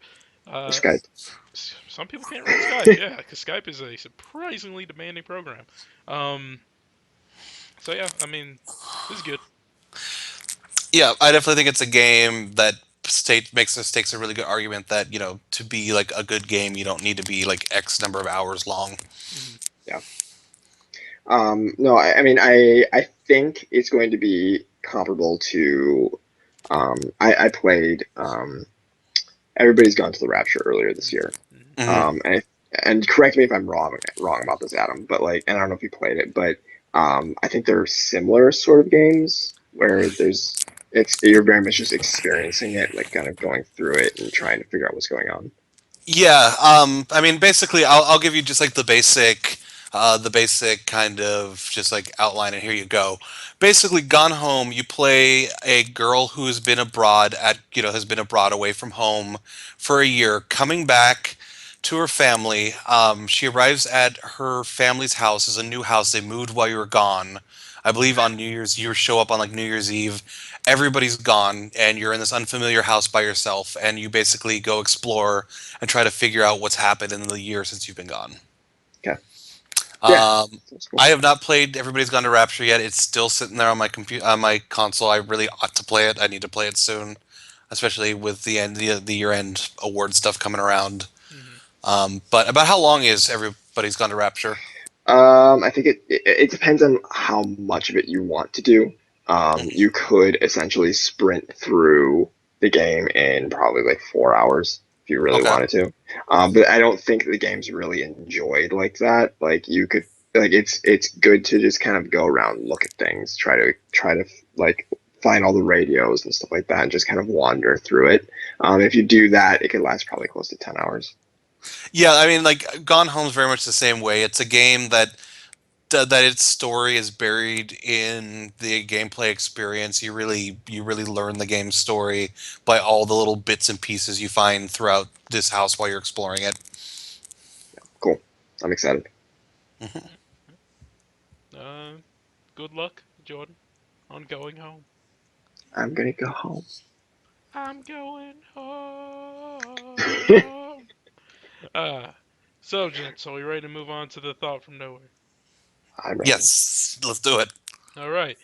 Or Uh, Skype. some people can't run Skype, yeah, because Skype is a surprisingly demanding program. Um, so yeah, I mean, this is good. Yeah, I definitely think it's a game that takes a really good argument that to be like a good game, you don't need to be like X number of hours long. Hmm. Yeah. No, I mean, I think it's going to be comparable to. I played Everybody's Gone to the Rapture earlier this Hmm. year. Hmm. Hmm. And correct me if I'm wrong about this, Adam, but like, and I don't know if you played it, but I think they're similar sort of games where it's you're very much just experiencing it, like kind of going through it and trying to figure out what's going on. Yeah, I mean, basically, I'll give you just like the basic kind of just like outline, and here you go. Basically, Gone Home, you play a girl who has been abroad has been abroad away from home for a year, coming back to her family. She arrives at her family's house, is a new house. They moved while you were gone. I believe on New Year's, you show up on like New Year's Eve. Everybody's gone, and you're in this unfamiliar house by yourself, and you basically go explore and try to figure out what's happened in the year since you've been gone. Okay. Yeah, Um, that's I cool. have not played Everybody's Gone to Rapture yet. It's still sitting there on my on my console. I really ought to play it. I need to play it soon, especially with the year end award stuff coming around. Hmm. But about how long is Everybody's Gone to Rapture? I think it depends on how much of it you want to do. Mhm. You could essentially sprint through the game in probably like 4 hours if you really Okay. wanted to. But I don't think the game's really enjoyed like that. Like you could like it's good to just kind of go around, look at things, try to like find all the radios and stuff like that, and just kind of wander through it. If you do that, it could last probably close to 10 hours. Yeah, I mean, like Gone Home's very much the same way. It's a game that its story is buried in the gameplay experience. You really learn the game's story by all the little bits and pieces you find throughout this house while you're exploring it. Cool. I'm excited. Mhm. Uh, Good luck, Jordan, on going home. I'm gonna go home. I'm going home. Uh, so, gents, are we ready to move on to the thought from nowhere? I'm ready. Yes, let's do it. All right.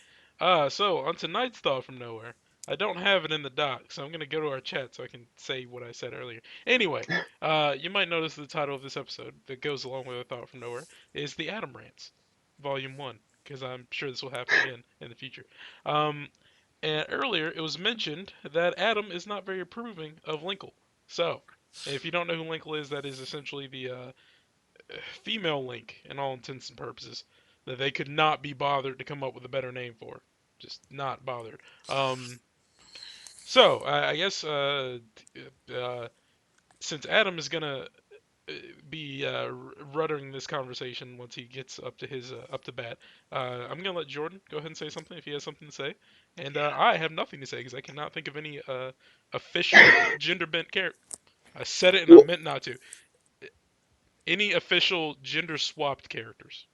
So on tonight's thought from nowhere, I don't have it in the doc, so I'm gonna go to our chat so I can say what I said earlier. Anyway, you might notice the title of this episode that goes along with a thought from nowhere is the Adam Rants, Volume One, because I'm sure this will happen again in the future. Um, and earlier it was mentioned that Adam is not very approving of Linkle. So, if you don't know who Linkle is, that is essentially the female Link in all intents and purposes that they could not be bothered to come up with a better name for. Just not bothered. Um, so I guess uh, since Adam is gonna be ruddering this conversation once he gets up to his up to bat, I'm gonna let Jordan go ahead and say something if he has something to say, and I have nothing to say because I cannot think of any official gender bent character. I said it and I Well, meant not to. Any official gender swapped characters.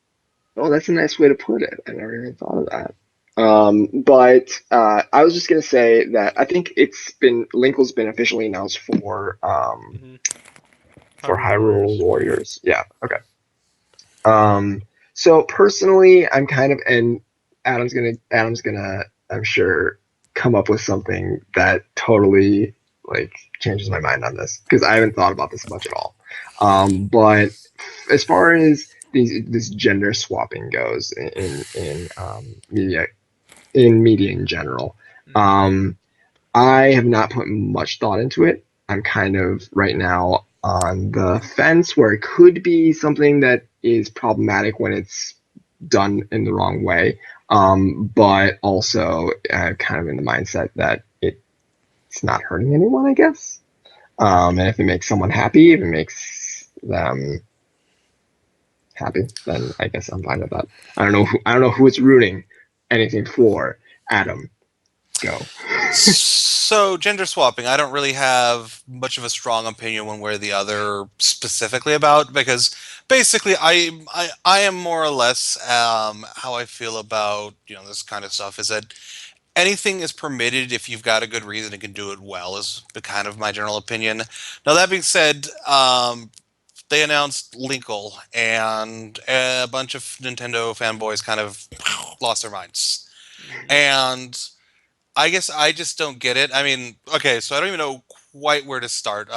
oh, that's a nice way to put it. I never even thought of that. But I was just gonna say that I think Linkle's been officially announced Hmm. for Hyrule Hyrule Warriors. Warriors. Yeah. Okay. Um, so personally, I'm kind of, and Adam's gonna, I'm sure, come up with something that totally like changes my mind on this because I haven't thought about this much at all. But as far as this gender swapping goes in media in general, Hmm. um, I have not put much thought into it. I'm kind of right now on the fence where it could be something that is problematic when it's done in the wrong way, but also kind of in the mindset that it's not hurting anyone, I guess. And if it makes someone happy, if it makes them happy, then I guess I'm fine with that. I don't know who it's ruining anything for. Adam, go. So gender swapping, I don't really have much of a strong opinion one way or the other specifically about because basically I am more or less how I feel about this kind of stuff is that anything is permitted if you've got a good reason and can do it well is the kind of my general opinion. Now that being said, they announced Linkle and a bunch of Nintendo fanboys kind of lost their minds Hmm. and I guess I just don't get it. I mean, okay, so I don't even know quite where to start.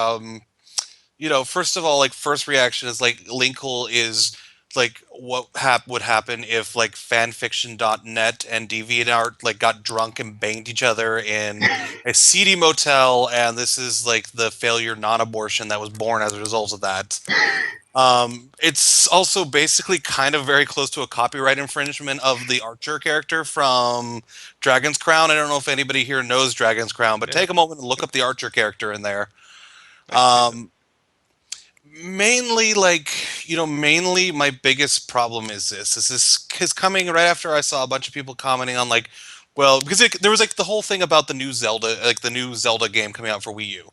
First of all, like first reaction is like Linkle is like what would happen if like fanfiction.net and DeviantArt like got drunk and banged each other in a seedy motel, and this is like the failure non-abortion that was born as a result of that. It's also basically kind of very close to a copyright infringement of the Archer character from Dragon's Crown. I don't know if anybody here knows Dragon's Crown, but Yeah, take a moment and look up the Archer character in there. I can see that. Um, mainly my biggest problem is this. Is this is coming right after I saw a bunch of people commenting on like, well, because there was like the whole thing about the new Zelda, like the new Zelda game coming out for Wii U.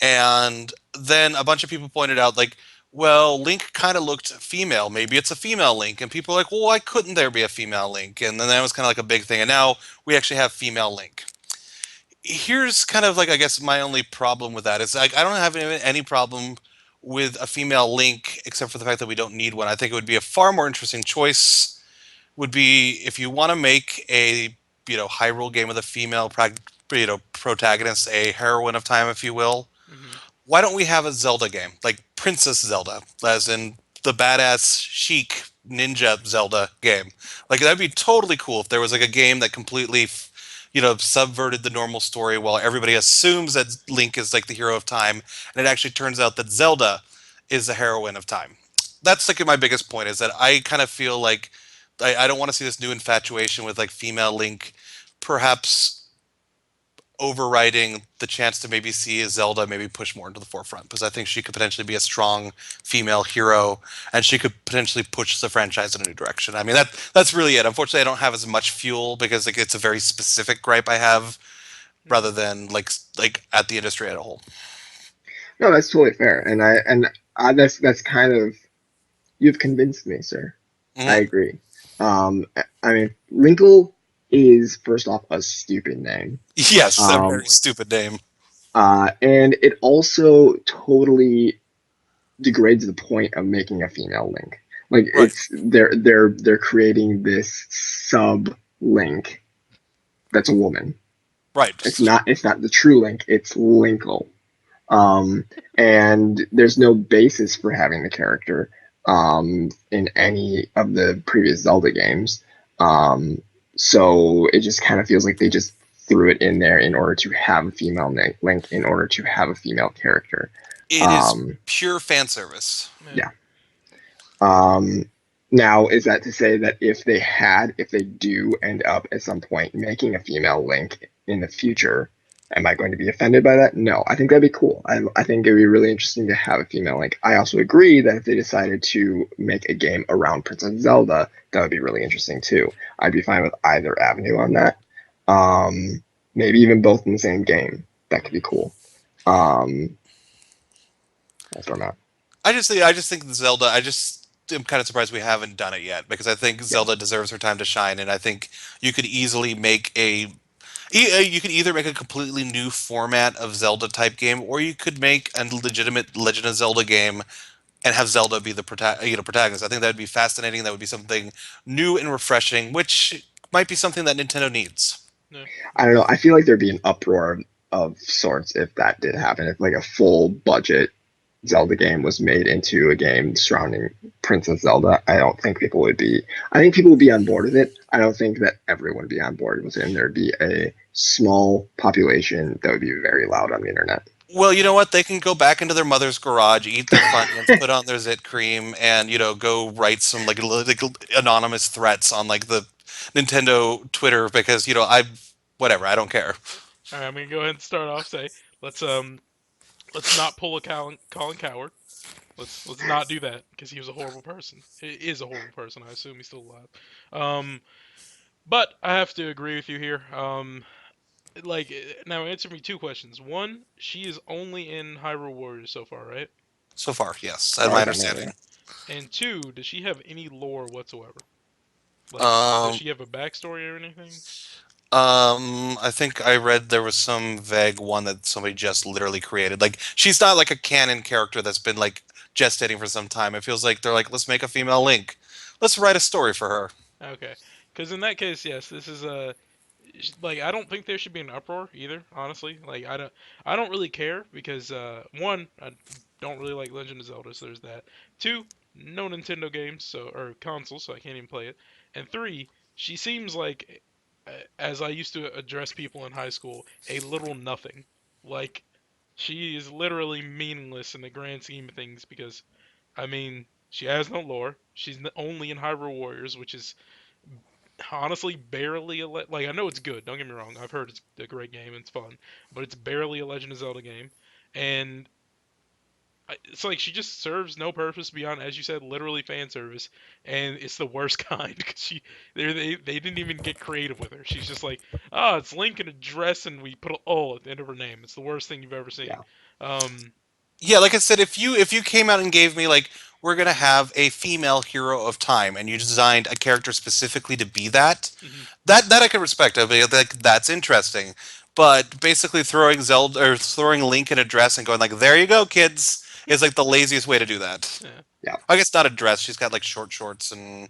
And then a bunch of people pointed out, like, well, Link kind of looked female. Maybe it's a female Link. And people are like, well, why couldn't there be a female Link? And then that was kind of like a big thing. And now we actually have female Link. Here's kind of like, I guess, my only problem with that is like, I don't have any problem with a female Link except for the fact that we don't need one. I think it would be a far more interesting choice would be if you want to make a Hyrule game with a female protagonist, a heroine of time, if you will. Hmm. Why don't we have a Zelda game like Princess Zelda, as in the badass chic ninja Zelda game? Like that'd be totally cool if there was like a game that completely, subverted the normal story while everybody assumes that Link is like the hero of time, and it actually turns out that Zelda is the heroine of time. That's like my biggest point is that I kind of feel like I don't want to see this new infatuation with like female Link, perhaps overriding the chance to maybe see Zelda maybe push more into the forefront because I think she could potentially be a strong female hero and she could potentially push the franchise in a new direction. I mean that's really it. Unfortunately, I don't have as much fuel because like it's a very specific gripe I have rather Hmm. than like at the industry as a whole. No, that's totally fair, and that's kind of you've convinced me, sir. I Hmm. agree. I mean, Linkle is first off a stupid name, Yes, a very um, Extremely. stupid name. and it also totally degrades the point of making a female Link. Like Right, they're creating this sub Link that's a woman. right. It's not the true Link. It's Linkle. Um, and there's no basis for having the character in any of the previous Zelda games. Um, so it just kind of feels like they just threw it in there in order to have a female Link, in order to have a female character. It is Um, pure fan service. Yeah. yeah. Um, Now, is that to say that if they do end up at some point making a female Link in the future, am I going to be offended by that? No, I think that'd be cool. I think it'd be really interesting to have a female Link. I also agree that if they decided to make a game around Princess Zelda, that would be really interesting too. I'd be fine with either avenue on that. Maybe even both in the same game. That could be cool. Um, that's where I'm at. I just think Zelda. I just am kind of surprised we haven't done it yet because I think Yeah, Zelda deserves her time to shine, and I think you could easily make you could either make a completely new format of Zelda type game, or you could make a legitimate Legend of Zelda game and have Zelda be the protagonist. I think that would be fascinating. That would be something new and refreshing, which might be something that Nintendo needs. Yeah, I don't know. I feel like there'd be an uproar of sorts if that did happen. If like a full budget Zelda game was made into a game surrounding Princess Zelda, I don't think people would be. I think people would be on board with it. I don't think that everyone would be on board with it, and there'd be a small population that would be very loud on the internet. Well, you know what? They can go back into their mother's garage, eat their Funyuns, put on their zit cream, and go write some like anonymous threats on like the Nintendo Twitter because I whatever I don't care. all right, I'm gonna go ahead and start off. Say let's let's not pull a Colin Coward. Let's not do that because he was a horrible person. He is a horrible person. I assume he's still alive. Um, but I have to agree with you here. Now answer me two questions. One, she is only in Hyrule Warriors so far, right? So far, yes, As that's far my as I know, understanding. yeah. And two, does she have any lore whatsoever? Like, does Um, she have a backstory or anything? I think I read there was some vague one that somebody just literally created. Like, she's not like a canon character that's been like gestating for some time. It feels like they're like, let's make a female Link. Let's write a story for her. Okay, because in that case, yes, this is a like I don't think there should be an uproar either. Honestly, like I don't really care because one, I don't really like Legend of Zelda, so there's that. Two, no Nintendo games, so or consoles, so I can't even play it. And three, she seems like, as I used to address people in high school, a little nothing. Like she is literally meaningless in the grand scheme of things because I mean she has no lore. She's only in Hyrule Warriors, which is honestly barely like I know it's good. Don't get me wrong. I've heard it's a great game and it's fun, but it's barely a Legend of Zelda game, and it's like she just serves no purpose beyond, as you said, literally fan service, and it's the worst kind because they didn't even get creative with her. She's just like, oh, it's Link in a dress, and we put a "oh" at the end of her name. It's the worst thing you've ever seen. Yeah. Um, Yeah, like I said, if you came out and gave me like we're gonna have a female hero of time, and you designed a character specifically to be that, mhm. that I could respect. I'd be like, that's interesting. But basically, throwing Zelda or throwing Link in a dress and going like, "There you go, kids," is like the laziest way to do that. Yeah. Yeah. I guess not a dress. She's got like short shorts and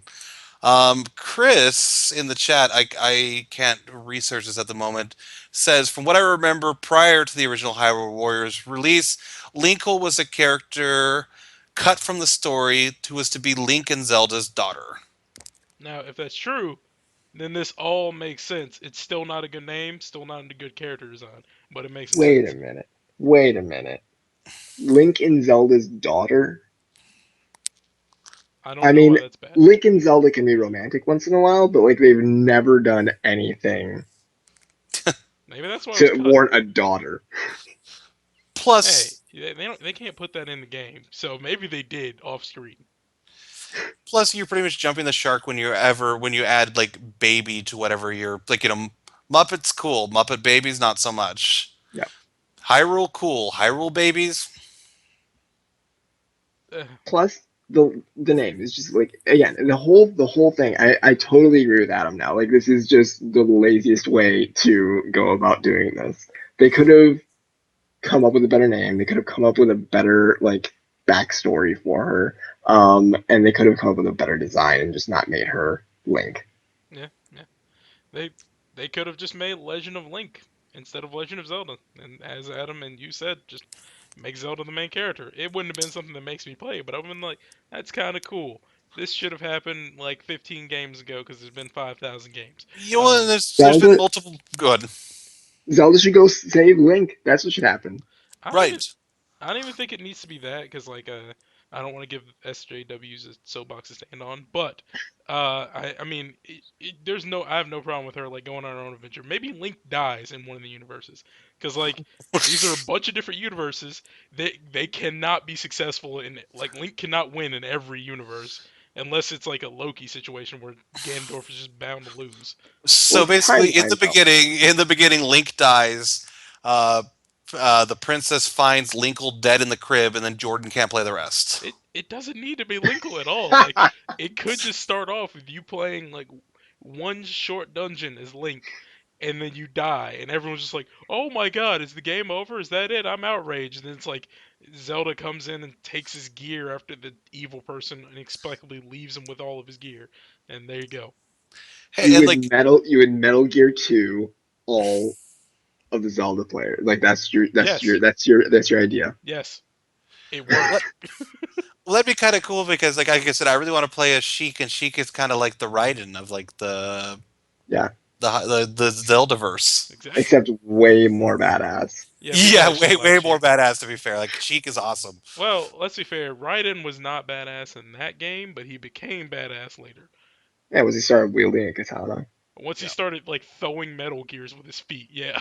Chris in the chat, I can't research this at the moment, says, from what I remember prior to the original Hyrule Warriors release, Linkle was a character cut from the story who was to be Link and Zelda's daughter. Now, if that's true, then this all makes sense. It's still not a good name, still not a good character design, but it makes some Wait a sense. minute. Wait a minute. Link and Zelda's daughter. I don't I know mean, why that's bad. Link and Zelda can be romantic once in a while, but like they've never done anything Maybe that's why it was to cut. warrant a daughter. Hey, Plus, they can't put that in the game, so maybe they did off screen. plus, you're pretty much jumping the shark when you add like baby to whatever you're like. Muppets cool, Muppet babies not so much. Yeah. Hyrule cool, Hyrule babies. Plus the name is just like again the whole thing. I totally agree with Adam now. Like this is just the laziest way to go about doing this. They could have come up with a better name. They could have come up with a better like backstory for her. And they could have come up with a better design and just not made her Link. Yeah, yeah. They they could have just made Legend of Link instead of Legend of Zelda, and as Adam and you said, just make Zelda the main character. It wouldn't have been something that makes me play, but I've been like, that's kind of cool. This should have happened like 15 games ago because there's been 5,000 games. You know, Um, there's been Zelda multiple good. Zelda should go save Link. That's what should happen. I don't even Right. I don't even think it needs to be that because I don't want to give SJWs a soapbox to stand on, but I mean there's no I have no problem with her like going on her own adventure. Maybe Link dies in one of the universes because like these are a bunch of different universes. They cannot be successful in like Link cannot win in every universe unless it's like a Loki situation where Ganondorf is just bound to lose. So Well, basically, timeline though. in the beginning, Link dies. Uh, the princess finds Linkle dead in the crib, and then Jordan can't play the rest. It doesn't need to be Linkle at all. Like it could just start off with you playing like one short dungeon as Link, and then you die, and everyone's just like, "Oh my God, is the game over? Is that it? I'm outraged." And it's like Zelda comes in and takes his gear after the evil person inexplicably leaves him with all of his gear, and there you go. Hey, and like, You would Metal Gear 2 all of the Zelda players. Like Yes, that's your idea. yes, it let, worked. well, that'd be kind of cool because, like I said, I really want to play as Sheik, and Sheik is kind of like the Raiden of like Yeah. the Zeldaverse. Exactly. Except way more badass. Yeah, people Yeah, actually like way more Sheik. badass. To be fair, like Sheik is awesome. Well, let's be fair. Raiden was not badass in that game, but he became badass later. Yeah, was he started wielding a katana. Once he Yeah, started like throwing metal gears with his feet, yeah.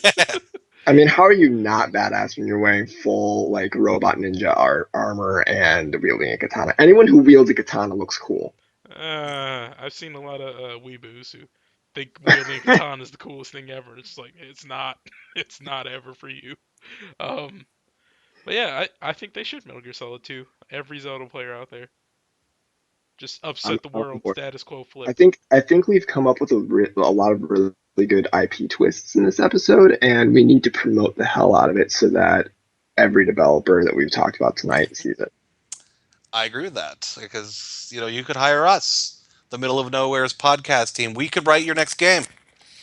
yeah. I mean, how are you not badass when you're wearing full like robot ninja armor and wielding a katana? Anyone who wields a katana looks cool. I've seen a lot of weeboos who think wielding a katana is the coolest thing ever. It's like it's not. It's not ever for you. Um, but yeah, I think they should Metal Gear Solid 2. Every Zelda player out there just upset the I'm on world. board. Status quo I flip. think I think we've come up with a lot of really good IP twists in this episode, and we need to promote the hell out of it so that every developer that we've talked about tonight sees it. I agree with that because you could hire us, the middle of nowhere's podcast team. We could write your next game.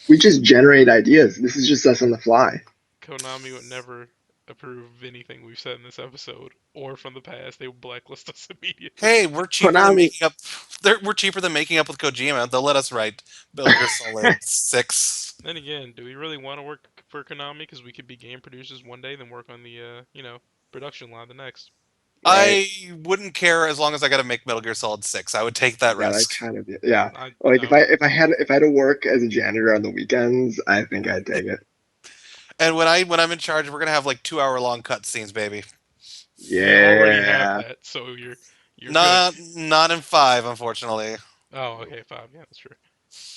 We just generate ideas. This is just us on the fly. Konami would never approve of anything we've said in this episode or from the past. They would blacklist us immediately. Hey, we're cheaper than Konami, making up. We're cheaper than making up with Kojima. They'll let us write Metal Gear Solid 6. Then again, do we really want to work for Konami? Because we could be game producers one day, then work on the production line the next. right? I wouldn't care as long as I got to make Metal Gear Solid 6. I would take that Yeah, that risk. kind of yeah. I Like no. if I had to work as a janitor on the weekends, I think I'd take it. And when I'm in charge, we're gonna have like 2 hour long cutscenes, baby. We already have Yeah. that, so you're good. Not in 5, unfortunately. Oh, okay, five. Yeah, that's true.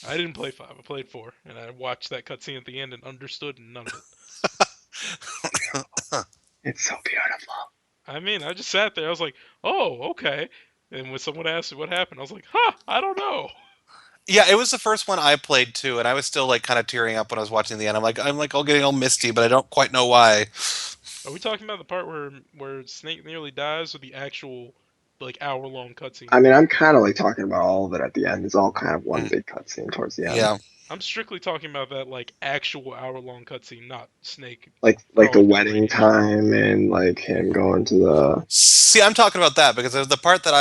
I didn't play five. I played four, and I watched that cutscene at the end and understood none of it. It's so beautiful. I mean, I just sat there. I was like, "Oh, okay." And when someone asked me what happened, I was like, "Huh, I don't know." Yeah, it was the first one I played too, and I was still like kind of tearing up when I was watching the end. I'm like all getting all misty, but I don't quite know why. Are we talking about the part where Snake nearly dies, or the actual like hour-long cutscene? I mean, I'm kind of like talking about all of it at the end. It's all kind of one Mm, big cutscene towards the end. yeah. I'm strictly talking about that like actual hour-long cutscene, not Snake Like the crawling through the wedding radiation. time and like him going to the. See, I'm talking about that because the part that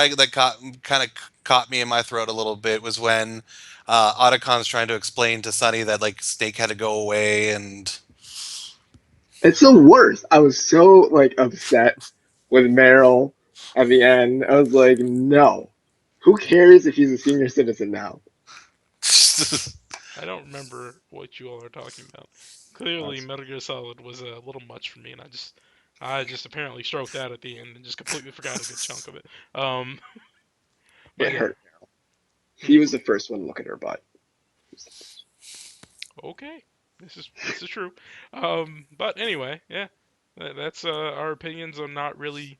kind of caught me in my throat a little bit was when Otacon's trying to explain to Sunny that like Snake had to go away, and It's the worst. I was so like upset with Meryl at the end. I was like, no. Who cares if he's a senior citizen now? I don't remember what you all are talking about. Clearly, That's, Metal Gear Solid was a little much for me, and I just apparently stroked out at the end and just completely forgot a good chunk of it. Um, it but yeah, hurt. hmm? He was the first one to look at her butt. Okay, this is true. But anyway, yeah, that's our opinions on not really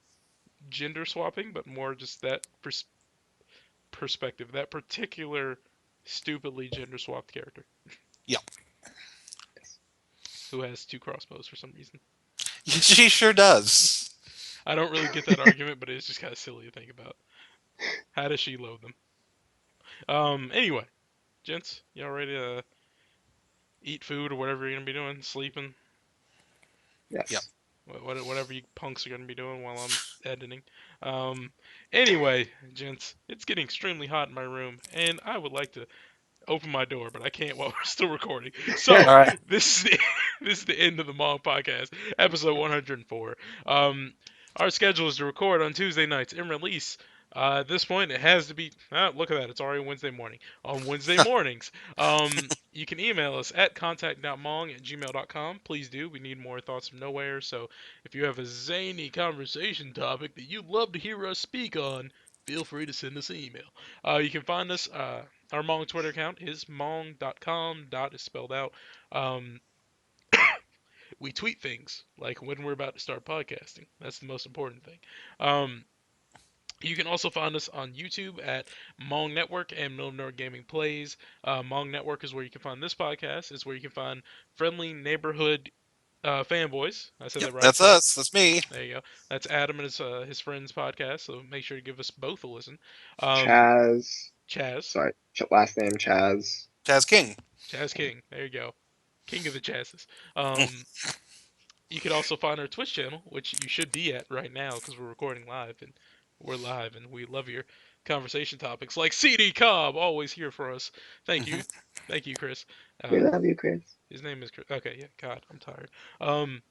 gender swapping, but more just that perspective, that particular stupidly gender swapped character yeah, who has two crossbows for some reason. she sure does. I don't really get that argument, but it's just kind of silly to think about. How does she load them? Anyway, gents, y'all ready to eat food or whatever you're gonna be doing, sleeping, Yep. Yes. whatever you punks are gonna be doing while I'm editing. Um, anyway, gents, it's getting extremely hot in my room, and I would like to open my door, but I can't while we're still recording. So All right. this is the, this is the end of the Mong podcast, episode 104. Um, our schedule is to record on Tuesday nights and release. At this point, it has to be. Look at that! It's already Wednesday morning. On Wednesday mornings, you can email us at contact.mong@gmail.com. Please do. We need more thoughts from nowhere. So if you have a zany conversation topic that you'd love to hear us speak on, feel free to send us an email. You can find us. Our Mong Twitter account is mong.com. Dot is spelled out. Um, We tweet things like when we're about to start podcasting. That's the most important thing. Um, you can also find us on YouTube at MONG Network and Middle Nerd Gaming Plays. MONG Network is where you can find this podcast. It's where you can find friendly neighborhood fanboys. I said Yep, that right. that's So us. That's me. there you go. That's Adam and his friend's podcast. So make sure to give us both a listen. Um, Chaz. Chaz, Sorry, last name Chaz. Taz King. Chaz King. There you go. King of the Chazzes. Um, you can also find our Twitch channel, which you should be at right now because we're recording live and we're live and we love your conversation topics like CD Cobb, always here for us. Thank you, thank you, Chris. We Uh, love you, Chris. his name is Chris. Okay, yeah. God, I'm tired. Um,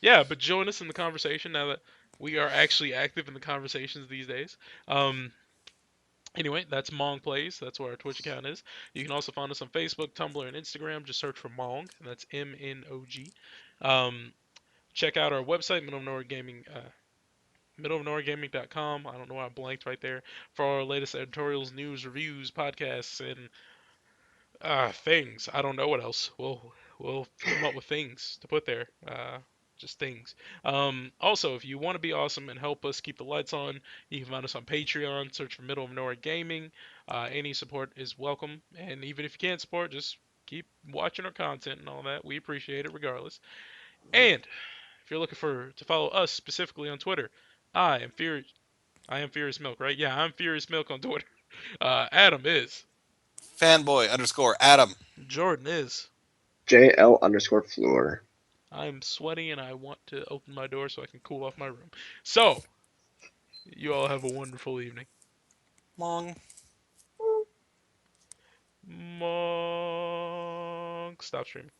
yeah, but join us in the conversation now that we are actually active in the conversations these days. Um, Anyway, that's Mong Plays. That's where our Twitch account is. You can also find us on Facebook, Tumblr, and Instagram. Just search for Mong, and that's MNOG. Um, Check out our website, middleofnowheregaming.com. I don't know why I blanked right there. For our latest editorials, news, reviews, podcasts, and things. I don't know what else. We'll come up with things to put there. Just things. Also, if you want to be awesome and help us keep the lights on, you can find us on Patreon. Search for Middle of Nowhere Gaming. Any support is welcome, and even if you can't support, just keep watching our content and all that. We appreciate it regardless. And if you're looking for to follow us specifically on Twitter, I am Furious. I am Furious Milk, right? Yeah, I'm Furious Milk on Twitter. Adam is. Fanboy underscore Adam. Jordan is. JL_Fleur. I'm sweaty and I want to open my door so I can cool off my room. So, you all have a wonderful evening. Long. Monk. Stop streaming.